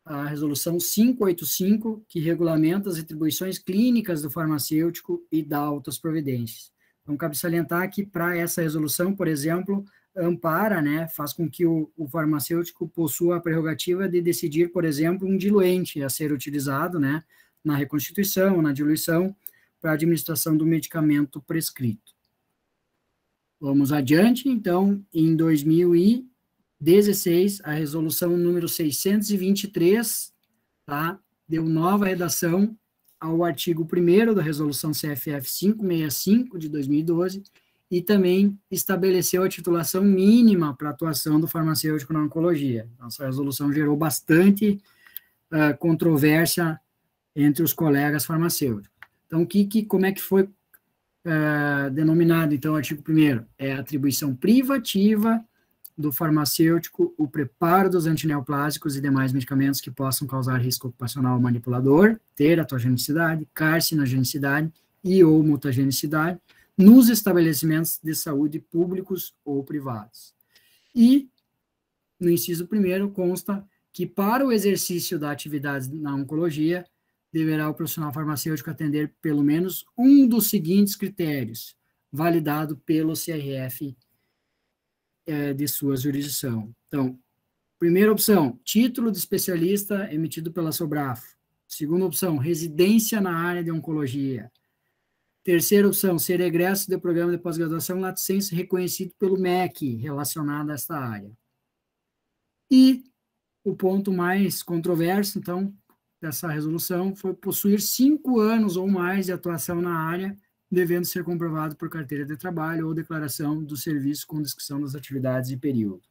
a Resolução 585, que regulamenta as atribuições clínicas do farmacêutico e dá outras providências. Então, cabe salientar que, para essa resolução, por exemplo, ampara, né, faz com que o farmacêutico possua a prerrogativa de decidir, por exemplo, um diluente a ser utilizado, né, na reconstituição, na diluição, para a administração do medicamento prescrito. Vamos adiante, então, em 2016, a resolução número 623, tá, deu nova redação ao artigo 1º da resolução CFF 565 de 2012, e também estabeleceu a titulação mínima para a atuação do farmacêutico na oncologia. Essa resolução gerou bastante controvérsia entre os colegas farmacêuticos. Então, como é que foi denominado, então, o artigo 1º? É a atribuição privativa do farmacêutico o preparo dos antineoplásicos e demais medicamentos que possam causar risco ocupacional ao manipulador, teratogenicidade, carcinogenicidade e ou mutagenicidade, nos estabelecimentos de saúde públicos ou privados. E, no inciso 1º, consta que, para o exercício da atividade na oncologia, deverá o profissional farmacêutico atender pelo menos um dos seguintes critérios, validado pelo CRF de sua jurisdição. Então, primeira opção, título de especialista emitido pela Sobraf. Segunda opção, residência na área de oncologia. Terceira opção, ser egresso do programa de pós-graduação lato sensu reconhecido pelo MEC, relacionado a esta área. E o ponto mais controverso, então, dessa resolução foi possuir 5 anos ou mais de atuação na área, devendo ser comprovado por carteira de trabalho ou declaração do serviço com descrição das atividades e período.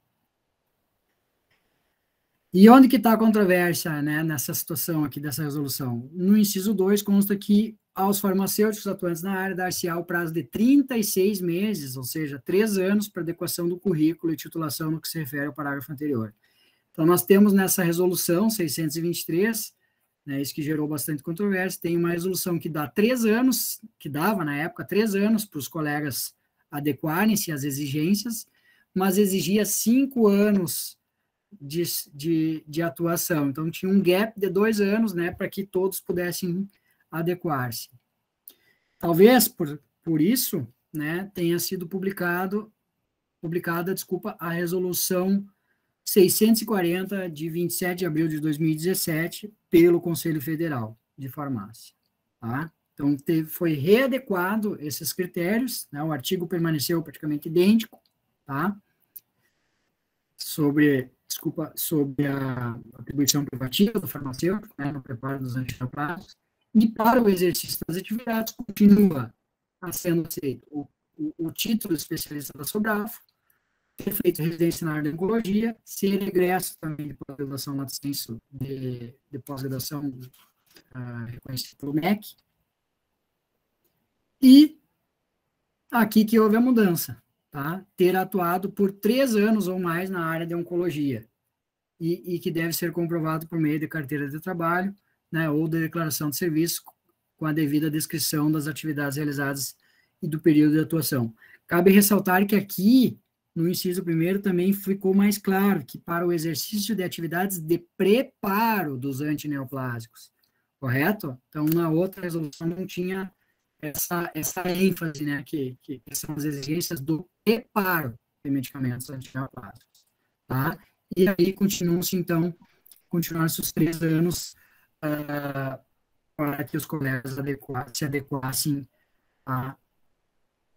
E onde que está a controvérsia, né, nessa situação aqui dessa resolução? No inciso 2 consta que aos farmacêuticos atuantes na área dar-se-á o prazo de 36 meses, ou seja, 3 anos para adequação do currículo e titulação no que se refere ao parágrafo anterior. Então, nós temos nessa resolução 623, né, isso que gerou bastante controvérsia, tem uma resolução que dá 3 anos, que dava na época 3 anos para os colegas adequarem-se às exigências, mas exigia 5 anos de atuação. Então, tinha um gap de 2 anos, né, para que todos pudessem adequar-se. Talvez por isso, né, tenha sido publicada, a resolução 640 de 27 de abril de 2017 pelo Conselho Federal de Farmácia, tá? Então, foi readequado esses critérios, né, o artigo permaneceu praticamente idêntico, tá? Sobre a atribuição privativa do farmacêutico, né, no preparo dos antineoplásicos, e para o exercício das atividades, continua sendo aceito o título de especialista da Sobraf, ter feito residência na área de oncologia, ser egresso também de pós-graduação lato sensu, de pós-graduação reconhecido pelo MEC, e aqui que houve a mudança, tá? Ter atuado por 3 anos ou mais na área de oncologia, e que deve ser comprovado por meio de carteira de trabalho, né, ou de declaração de serviço, com a devida descrição das atividades realizadas e do período de atuação. Cabe ressaltar que aqui, no inciso 1º, também ficou mais claro que para o exercício de atividades de preparo dos antineoplásicos, correto? Então, na outra resolução não tinha essa ênfase, né, que são as exigências do preparo de medicamentos antineoplásicos, tá? E aí continuam-se os 3 anos para que os colegas se adequassem a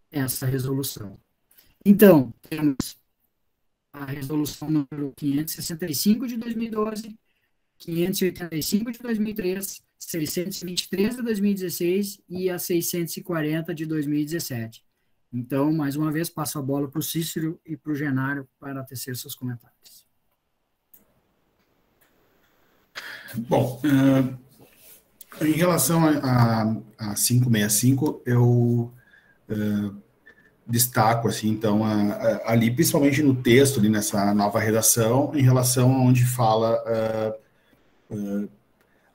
essa resolução. Então, temos a resolução número 565 de 2012, 585 de 2003, 623 de 2016 e a 640 de 2017. Então, mais uma vez, passo a bola para o Cícero e para o Genário para tecer seus comentários. Bom, em relação a 565, eu destaco, assim, então, ali, principalmente no texto, ali nessa nova redação, em relação a onde fala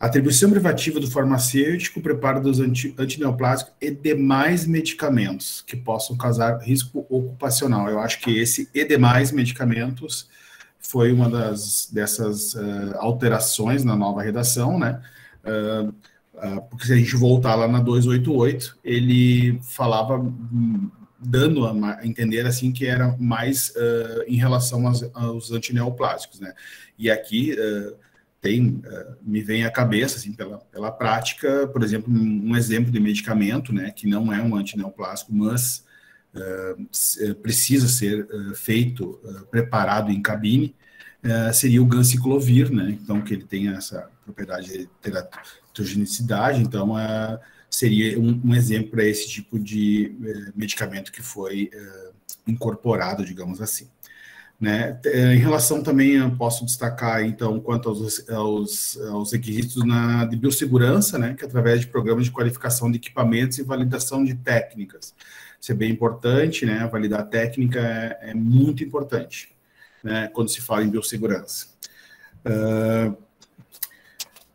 atribuição privativa do farmacêutico, preparo dos antineoplásicos e demais medicamentos que possam causar risco ocupacional. Eu acho que esse e demais medicamentos foi uma dessas alterações na nova redação, né? Porque se a gente voltar lá na 288, ele falava dando a entender assim que era mais em relação aos antineoplásicos, né? E aqui me vem à cabeça, assim, pela prática, por exemplo, um exemplo de medicamento, né, que não é um antineoplásico, mas precisa ser preparado em cabine, seria o ganciclovir, né? Então, que ele tem essa propriedade de teratogenicidade, então seria um exemplo para esse tipo de medicamento que foi incorporado, digamos assim. Né? Em relação também, eu posso destacar, então, quanto aos requisitos de biossegurança, né, que através de programas de qualificação de equipamentos e validação de técnicas. Isso é bem importante, né? Validar a técnica é muito importante, né, quando se fala em biossegurança.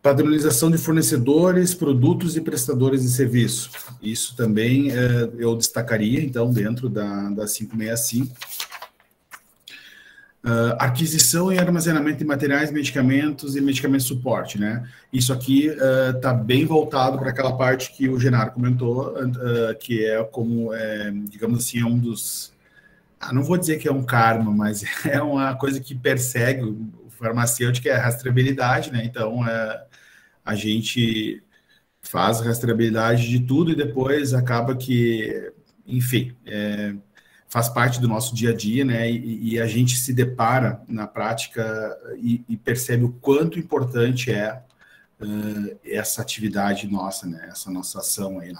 Padronização de fornecedores, produtos e prestadores de serviço. Isso também eu destacaria, então, dentro da 565. Aquisição e armazenamento de materiais, medicamentos e medicamentos de suporte, né? Isso aqui está bem voltado para aquela parte que o Genaro comentou, que é como, digamos assim, é um dos... não vou dizer que é um karma, mas é uma coisa que persegue o farmacêutico, que é a rastreabilidade, né? Então, a gente faz rastreabilidade de tudo e depois acaba que, enfim, faz parte do nosso dia a dia, né? E a gente se depara na prática e percebe o quanto importante é essa atividade nossa, né? Essa nossa ação aí,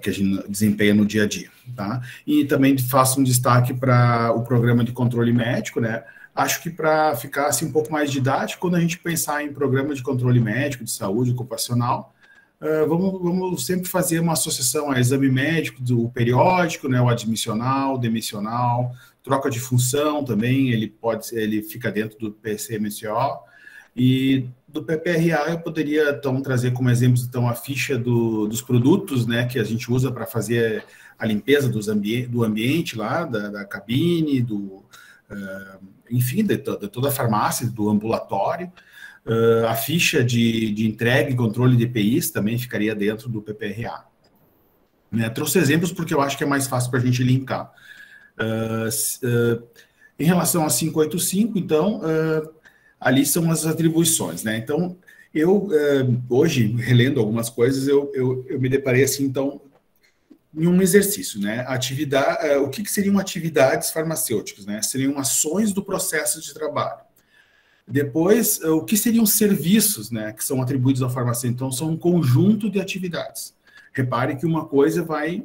que a gente desempenha no dia a dia, tá? E também faço um destaque para o programa de controle médico, né? Acho que para ficar assim, um pouco mais didático, quando a gente pensar em programa de controle médico, de saúde ocupacional, vamos sempre fazer uma associação a exame médico do periódico, né, o admissional, demissional, troca de função também, ele fica dentro do PCMSO, e do PPRA eu poderia, então, trazer como exemplo, então, a ficha dos produtos, né, que a gente usa para fazer a limpeza do ambiente lá, da cabine, enfim, de toda a farmácia, do ambulatório. A ficha de entrega e controle de EPIs também ficaria dentro do PPRA. Né? Trouxe exemplos porque eu acho que é mais fácil para a gente linkar. Em relação a 585, então, ali são as atribuições. Né? Então, eu, hoje, relendo algumas coisas, eu me deparei assim, então, em um exercício, né? O que seriam atividades farmacêuticas, né? Seriam ações do processo de trabalho. Depois, o que seriam serviços, né, que são atribuídos ao farmacêutico? Então, são um conjunto de atividades. Repare que uma coisa vai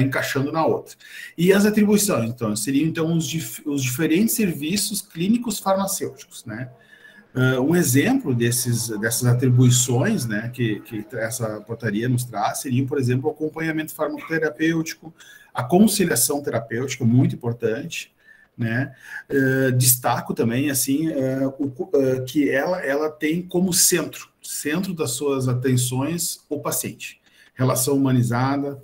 encaixando na outra. E as atribuições, então, seriam então, os diferentes serviços clínicos farmacêuticos, né? Um exemplo dessas atribuições, né, que essa portaria nos traz, seriam, por exemplo, o acompanhamento farmacoterapêutico, a conciliação terapêutica, muito importante, né? Destaco também, assim, que ela tem como centro das suas atenções o paciente. Relação humanizada,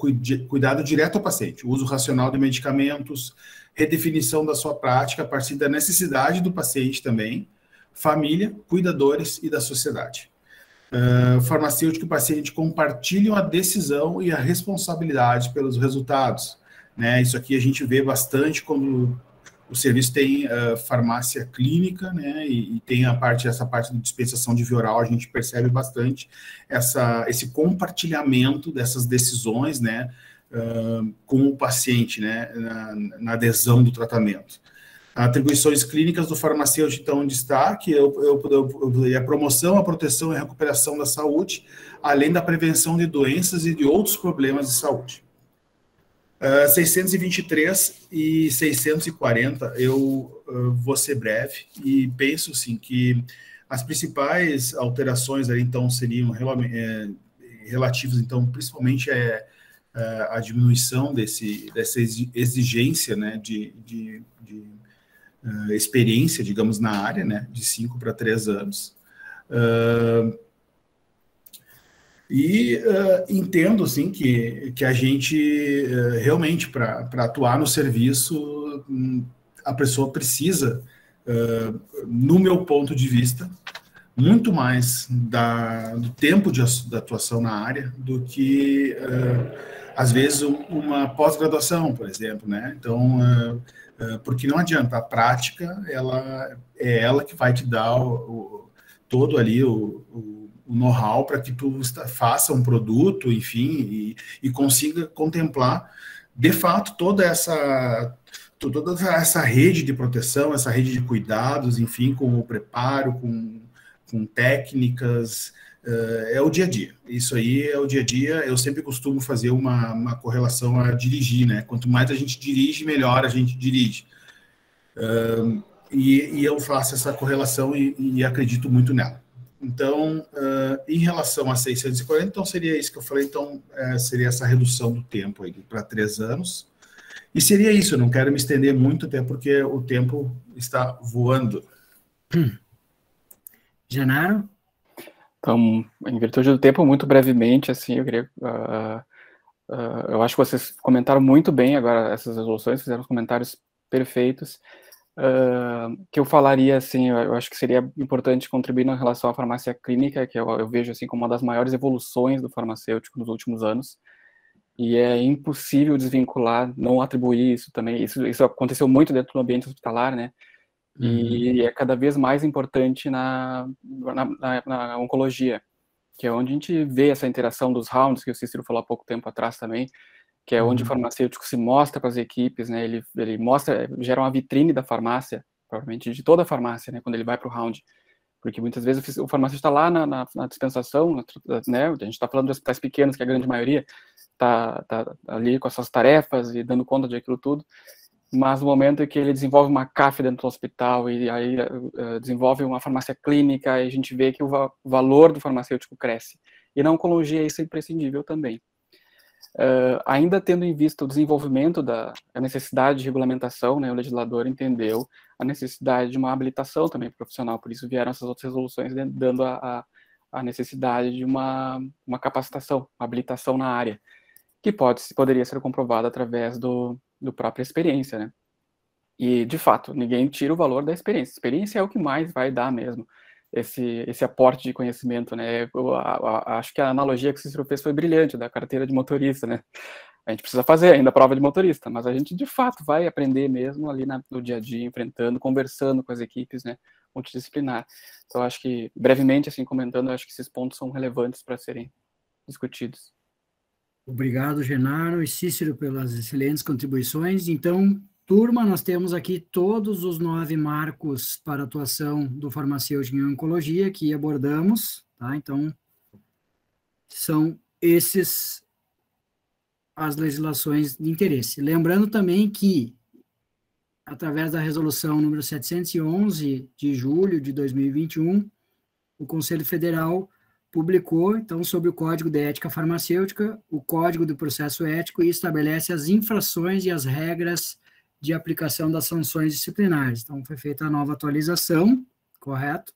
cuidado direto ao paciente, uso racional de medicamentos, redefinição da sua prática a partir da necessidade do paciente também, família, cuidadores e da sociedade. Farmacêutico e paciente compartilham a decisão e a responsabilidade pelos resultados. Né? Isso aqui a gente vê bastante quando o serviço tem farmácia clínica, né? E tem essa parte de dispensação de via oral, a gente percebe bastante esse compartilhamento dessas decisões, né? Com o paciente, né? Na adesão do tratamento. Atribuições clínicas do farmacêutico, então, em destaque, a promoção, a proteção e a recuperação da saúde, além da prevenção de doenças e de outros problemas de saúde. 623 e 640, eu vou ser breve e penso, sim, que as principais alterações ali, então, seriam relativas, então, principalmente a diminuição dessa exigência, né, de experiência, digamos, na área, né, de 5 para 3 anos. Entendo, assim, que a gente, realmente, para atuar no serviço, a pessoa precisa, no meu ponto de vista, muito mais do tempo de atuação na área do que, às vezes, uma pós-graduação, por exemplo, né? Então, porque não adianta, a prática, ela que vai te dar todo ali o know-how para que tu faça um produto, enfim, e consiga contemplar, de fato, toda essa rede de proteção, essa rede de cuidados, enfim, com o preparo, com técnicas, é o dia a dia. Isso aí é o dia a dia. Eu sempre costumo fazer uma correlação a dirigir, né? Quanto mais a gente dirige, melhor a gente dirige. E eu faço essa correlação e acredito muito nela. Então, em relação a 640, então seria isso que eu falei, então seria essa redução do tempo aí para 3 anos. E seria isso, eu não quero me estender muito, até porque o tempo está voando. Genaro? Então, em virtude do tempo, muito brevemente, assim, eu queria... eu acho que vocês comentaram muito bem agora essas resoluções, fizeram comentários perfeitos. Que eu falaria, assim, eu acho que seria importante contribuir na relação à farmácia clínica, que eu vejo, assim, como uma das maiores evoluções do farmacêutico nos últimos anos, e é impossível desvincular, não atribuir isso também, isso aconteceu muito dentro do ambiente hospitalar, né, e é cada vez mais importante na oncologia, que é onde a gente vê essa interação dos rounds, que o Cícero falou há pouco tempo atrás também, que é onde o farmacêutico se mostra para as equipes, né? Ele mostra, gera uma vitrine da farmácia, provavelmente de toda a farmácia, né? Quando ele vai para o round, porque muitas vezes o farmacêutico está lá na dispensação, né? A gente está falando de hospitais pequenos, que é a grande maioria tá ali com as suas tarefas e dando conta de aquilo tudo, mas no momento em que ele desenvolve uma CAF dentro do hospital e aí desenvolve uma farmácia clínica, aí a gente vê que o valor do farmacêutico cresce. E na oncologia isso é imprescindível também. Ainda tendo em vista o desenvolvimento a necessidade de regulamentação, né, o legislador entendeu a necessidade de uma habilitação também profissional, por isso vieram essas outras resoluções dando a necessidade de uma capacitação, uma habilitação na área, que poderia ser comprovada através do própria experiência, né? E, de fato, ninguém tira o valor da experiência. A experiência é o que mais vai dar mesmo, esse aporte de conhecimento, né? Acho que a analogia que o Cícero fez foi brilhante, da carteira de motorista, né? A gente precisa fazer ainda a prova de motorista, mas a gente, de fato, vai aprender mesmo ali no dia a dia, enfrentando, conversando com as equipes, né? Multidisciplinar. Então, acho que, brevemente, assim, comentando, acho que esses pontos são relevantes para serem discutidos. Obrigado, Genaro e Cícero, pelas excelentes contribuições. Então, turma, nós temos aqui todos os 9 marcos para atuação do farmacêutico em oncologia que abordamos, tá? Então, são esses as legislações de interesse. Lembrando também que, através da resolução número 711 de julho de 2021, o Conselho Federal publicou, então, sobre o Código de Ética Farmacêutica, o Código do Processo Ético, e estabelece as infrações e as regras de aplicação das sanções disciplinares. Então, foi feita a nova atualização, correto?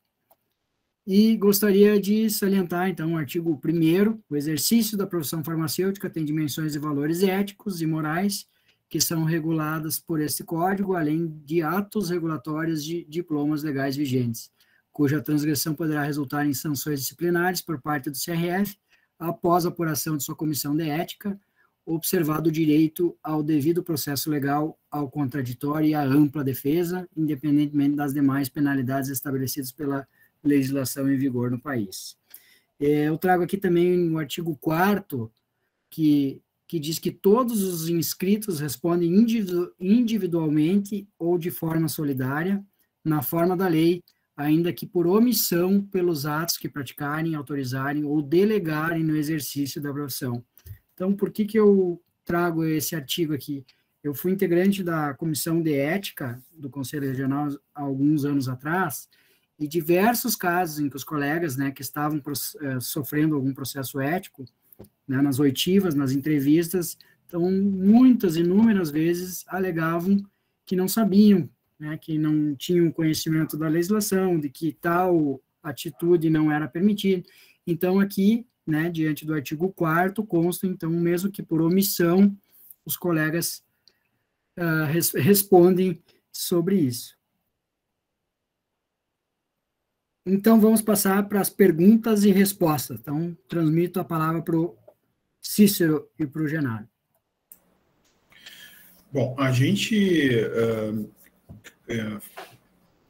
E gostaria de salientar, então, o artigo 1º, o exercício da profissão farmacêutica tem dimensões e valores éticos e morais que são reguladas por esse código, além de atos regulatórios de diplomas legais vigentes, cuja transgressão poderá resultar em sanções disciplinares por parte do CRF, após a apuração de sua comissão de ética, observado o direito ao devido processo legal, ao contraditório e à ampla defesa, independentemente das demais penalidades estabelecidas pela legislação em vigor no país. Eu trago aqui também o artigo 4º, que diz que todos os inscritos respondem individualmente ou de forma solidária, na forma da lei, ainda que por omissão pelos atos que praticarem, autorizarem ou delegarem no exercício da profissão. Então, por que eu trago esse artigo aqui? Eu fui integrante da Comissão de Ética do Conselho Regional há alguns anos atrás, e diversos casos em que os colegas, né, que estavam sofrendo algum processo ético, né, nas oitivas, nas entrevistas, então, inúmeras vezes alegavam que não sabiam, né, que não tinham conhecimento da legislação, de que tal atitude não era permitida. Então, aqui, né, diante do artigo 4º, consta, então, mesmo que por omissão, os colegas respondem sobre isso. Então, vamos passar para as perguntas e respostas. Então, transmito a palavra para o Cícero e para o Genaro. Bom, a gente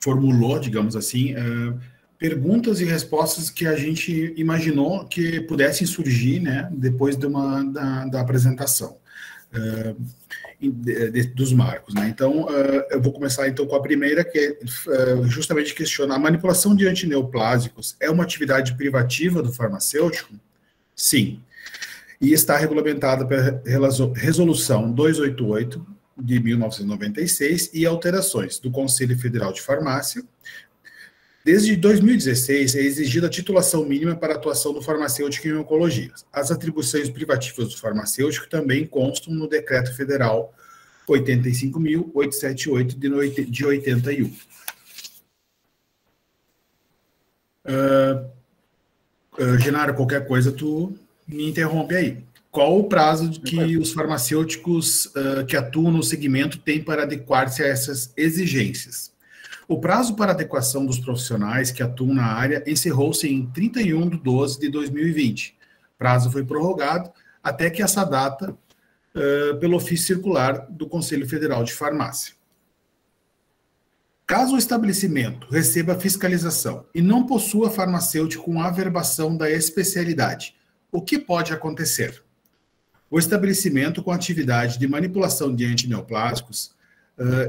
formulou, digamos assim, perguntas e respostas que a gente imaginou que pudessem surgir, né, depois da apresentação dos marcos, né? Então, eu vou começar então com a primeira, que é justamente questionar: a manipulação de antineoplásicos é uma atividade privativa do farmacêutico? Sim. E está regulamentada pela Resolução 288 de 1996 e alterações do Conselho Federal de Farmácia. Desde 2016, é exigida a titulação mínima para a atuação do farmacêutico em oncologia. As atribuições privativas do farmacêutico também constam no Decreto Federal 85.878 de 81. Genaro, qualquer coisa tu me interrompe aí. Qual o prazo que os farmacêuticos que atuam no segmento têm para adequar-se a essas exigências? O prazo para adequação dos profissionais que atuam na área encerrou-se em 31/12/2020. O prazo foi prorrogado até que essa data pelo ofício circular do Conselho Federal de Farmácia. Caso o estabelecimento receba fiscalização e não possua farmacêutico com averbação da especialidade, o que pode acontecer? O estabelecimento com atividade de manipulação de antineoplásicos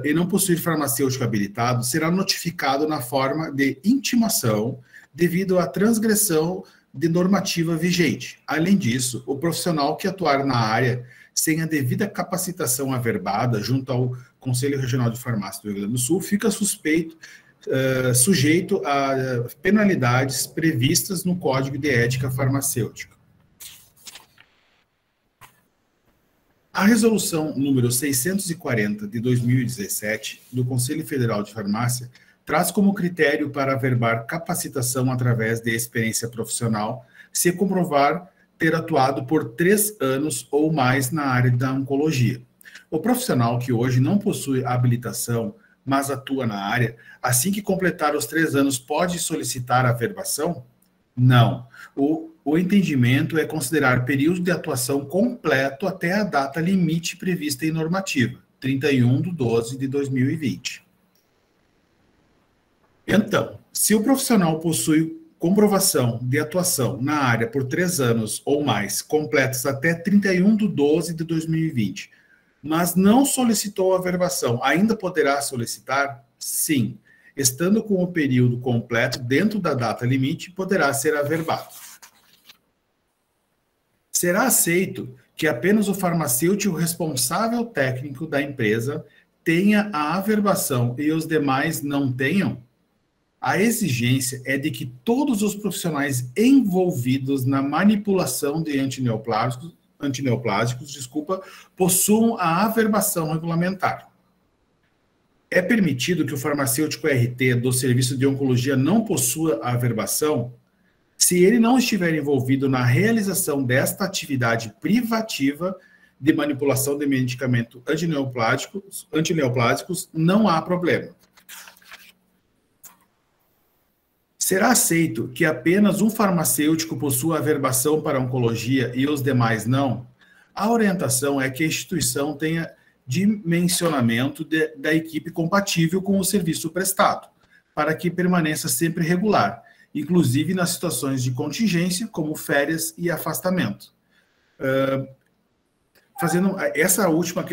e não possuir farmacêutico habilitado será notificado na forma de intimação devido à transgressão de normativa vigente. Além disso, o profissional que atuar na área sem a devida capacitação averbada junto ao Conselho Regional de Farmácia do Rio Grande do Sul fica sujeito a penalidades previstas no Código de Ética Farmacêutica. A resolução número 640 de 2017 do Conselho Federal de Farmácia traz como critério para averbar capacitação através de experiência profissional se comprovar ter atuado por 3 anos ou mais na área da oncologia. O profissional que hoje não possui habilitação, mas atua na área, assim que completar os 3 anos, pode solicitar a averbação? Não. O entendimento é considerar período de atuação completo até a data limite prevista em normativa, 31/12/2020. Então, se o profissional possui comprovação de atuação na área por 3 anos ou mais, completos até 31/12/2020, mas não solicitou a averbação, ainda poderá solicitar? Sim. Estando com o período completo dentro da data limite, poderá ser averbado. Será aceito que apenas o farmacêutico responsável técnico da empresa tenha a averbação e os demais não tenham? A exigência é de que todos os profissionais envolvidos na manipulação de antineoplásicos, possuam a averbação regulamentar. É permitido que o farmacêutico RT do Serviço de Oncologia não possua a averbação se ele não estiver envolvido na realização desta atividade privativa de manipulação de medicamento antineoplásicos, não há problema. Será aceito que apenas um farmacêutico possua averbação para oncologia e os demais não? A orientação é que a instituição tenha dimensionamento da equipe compatível com o serviço prestado, para que permaneça sempre regular, inclusive nas situações de contingência, como férias e afastamento. Fazendo essa última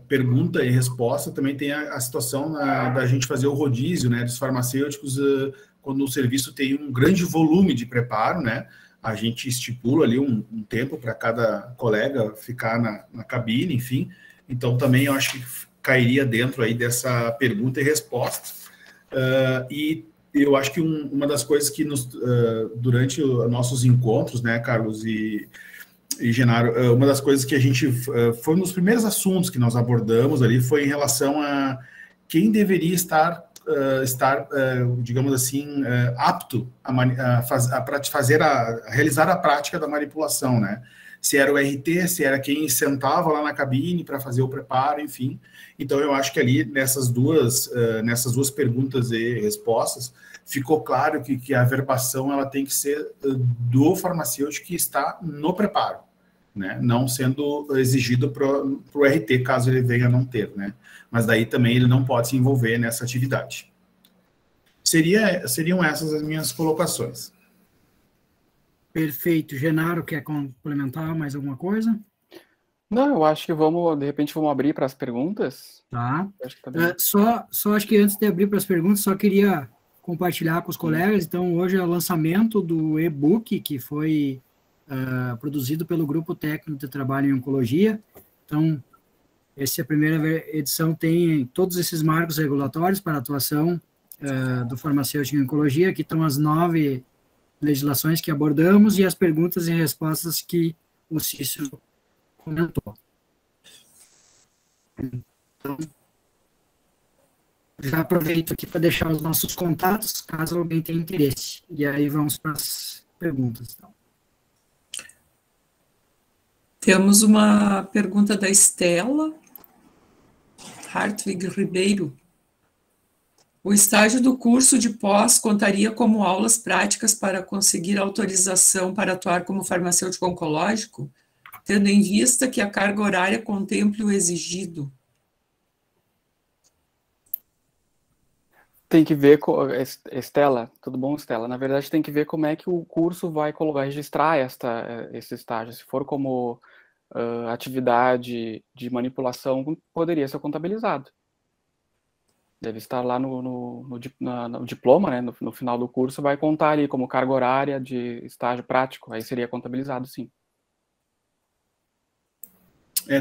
pergunta e resposta, também tem a situação da gente fazer o rodízio, né, dos farmacêuticos, quando o serviço tem um grande volume de preparo, né, a gente estipula ali um tempo para cada colega ficar na cabine, enfim. Então, também eu acho que cairia dentro aí dessa pergunta e resposta. E eu acho que uma das coisas que durante os nossos encontros, né, Carlos e Genaro, uma das coisas que a gente, foi um dos primeiros assuntos que nós abordamos ali, foi em relação a quem deveria estar digamos assim, apto a realizar a prática da manipulação, né? se era o RT, se era quem sentava lá na cabine para fazer o preparo, enfim. Então, eu acho que ali, nessas duas perguntas e respostas, ficou claro que a verbação ela tem que ser do farmacêutico que está no preparo, né? Não sendo exigido para o RT, caso ele venha a não ter, né? Mas daí também ele não pode se envolver nessa atividade. Seriam essas as minhas colocações. Perfeito. Genaro, quer complementar mais alguma coisa? Não, eu acho que de repente vamos abrir para as perguntas. Tá. Acho que tá bem. Só acho que antes de abrir para as perguntas, só queria compartilhar com os colegas. Então, hoje é o lançamento do e-book que foi produzido pelo Grupo Técnico de Trabalho em Oncologia. Então, essa é a primeira edição, tem todos esses marcos regulatórios para atuação do farmacêutico em oncologia. Aqui estão as 9 legislações que abordamos e as perguntas e respostas que o Cícero comentou. Então, já aproveito aqui para deixar os nossos contatos, caso alguém tenha interesse. E aí vamos para as perguntas. Então. Temos uma pergunta da Estela Hartwig Ribeiro. O estágio do curso de pós contaria como aulas práticas para conseguir autorização para atuar como farmacêutico oncológico, tendo em vista que a carga horária contemple o exigido? Tem que ver, Estela, tudo bom, Estela? Na verdade, tem que ver como é que o curso vai registrar esse estágio. Se for como atividade de manipulação, poderia ser contabilizado. Deve estar lá no diploma, né? No final do curso, vai contar ali como carga horária de estágio prático. Aí seria contabilizado, sim.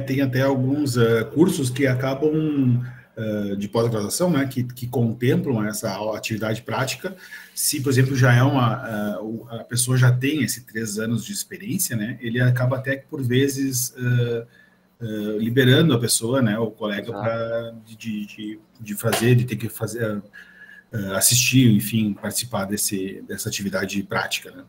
Tem até alguns cursos que acabam de pós-graduação, né, que contemplam essa atividade prática. Se, por exemplo, já a pessoa já tem esses 3 anos de experiência, né, ele acaba até, por vezes, liberando a pessoa, né, o colega, de ter que fazer, assistir, enfim, participar dessa atividade prática, né.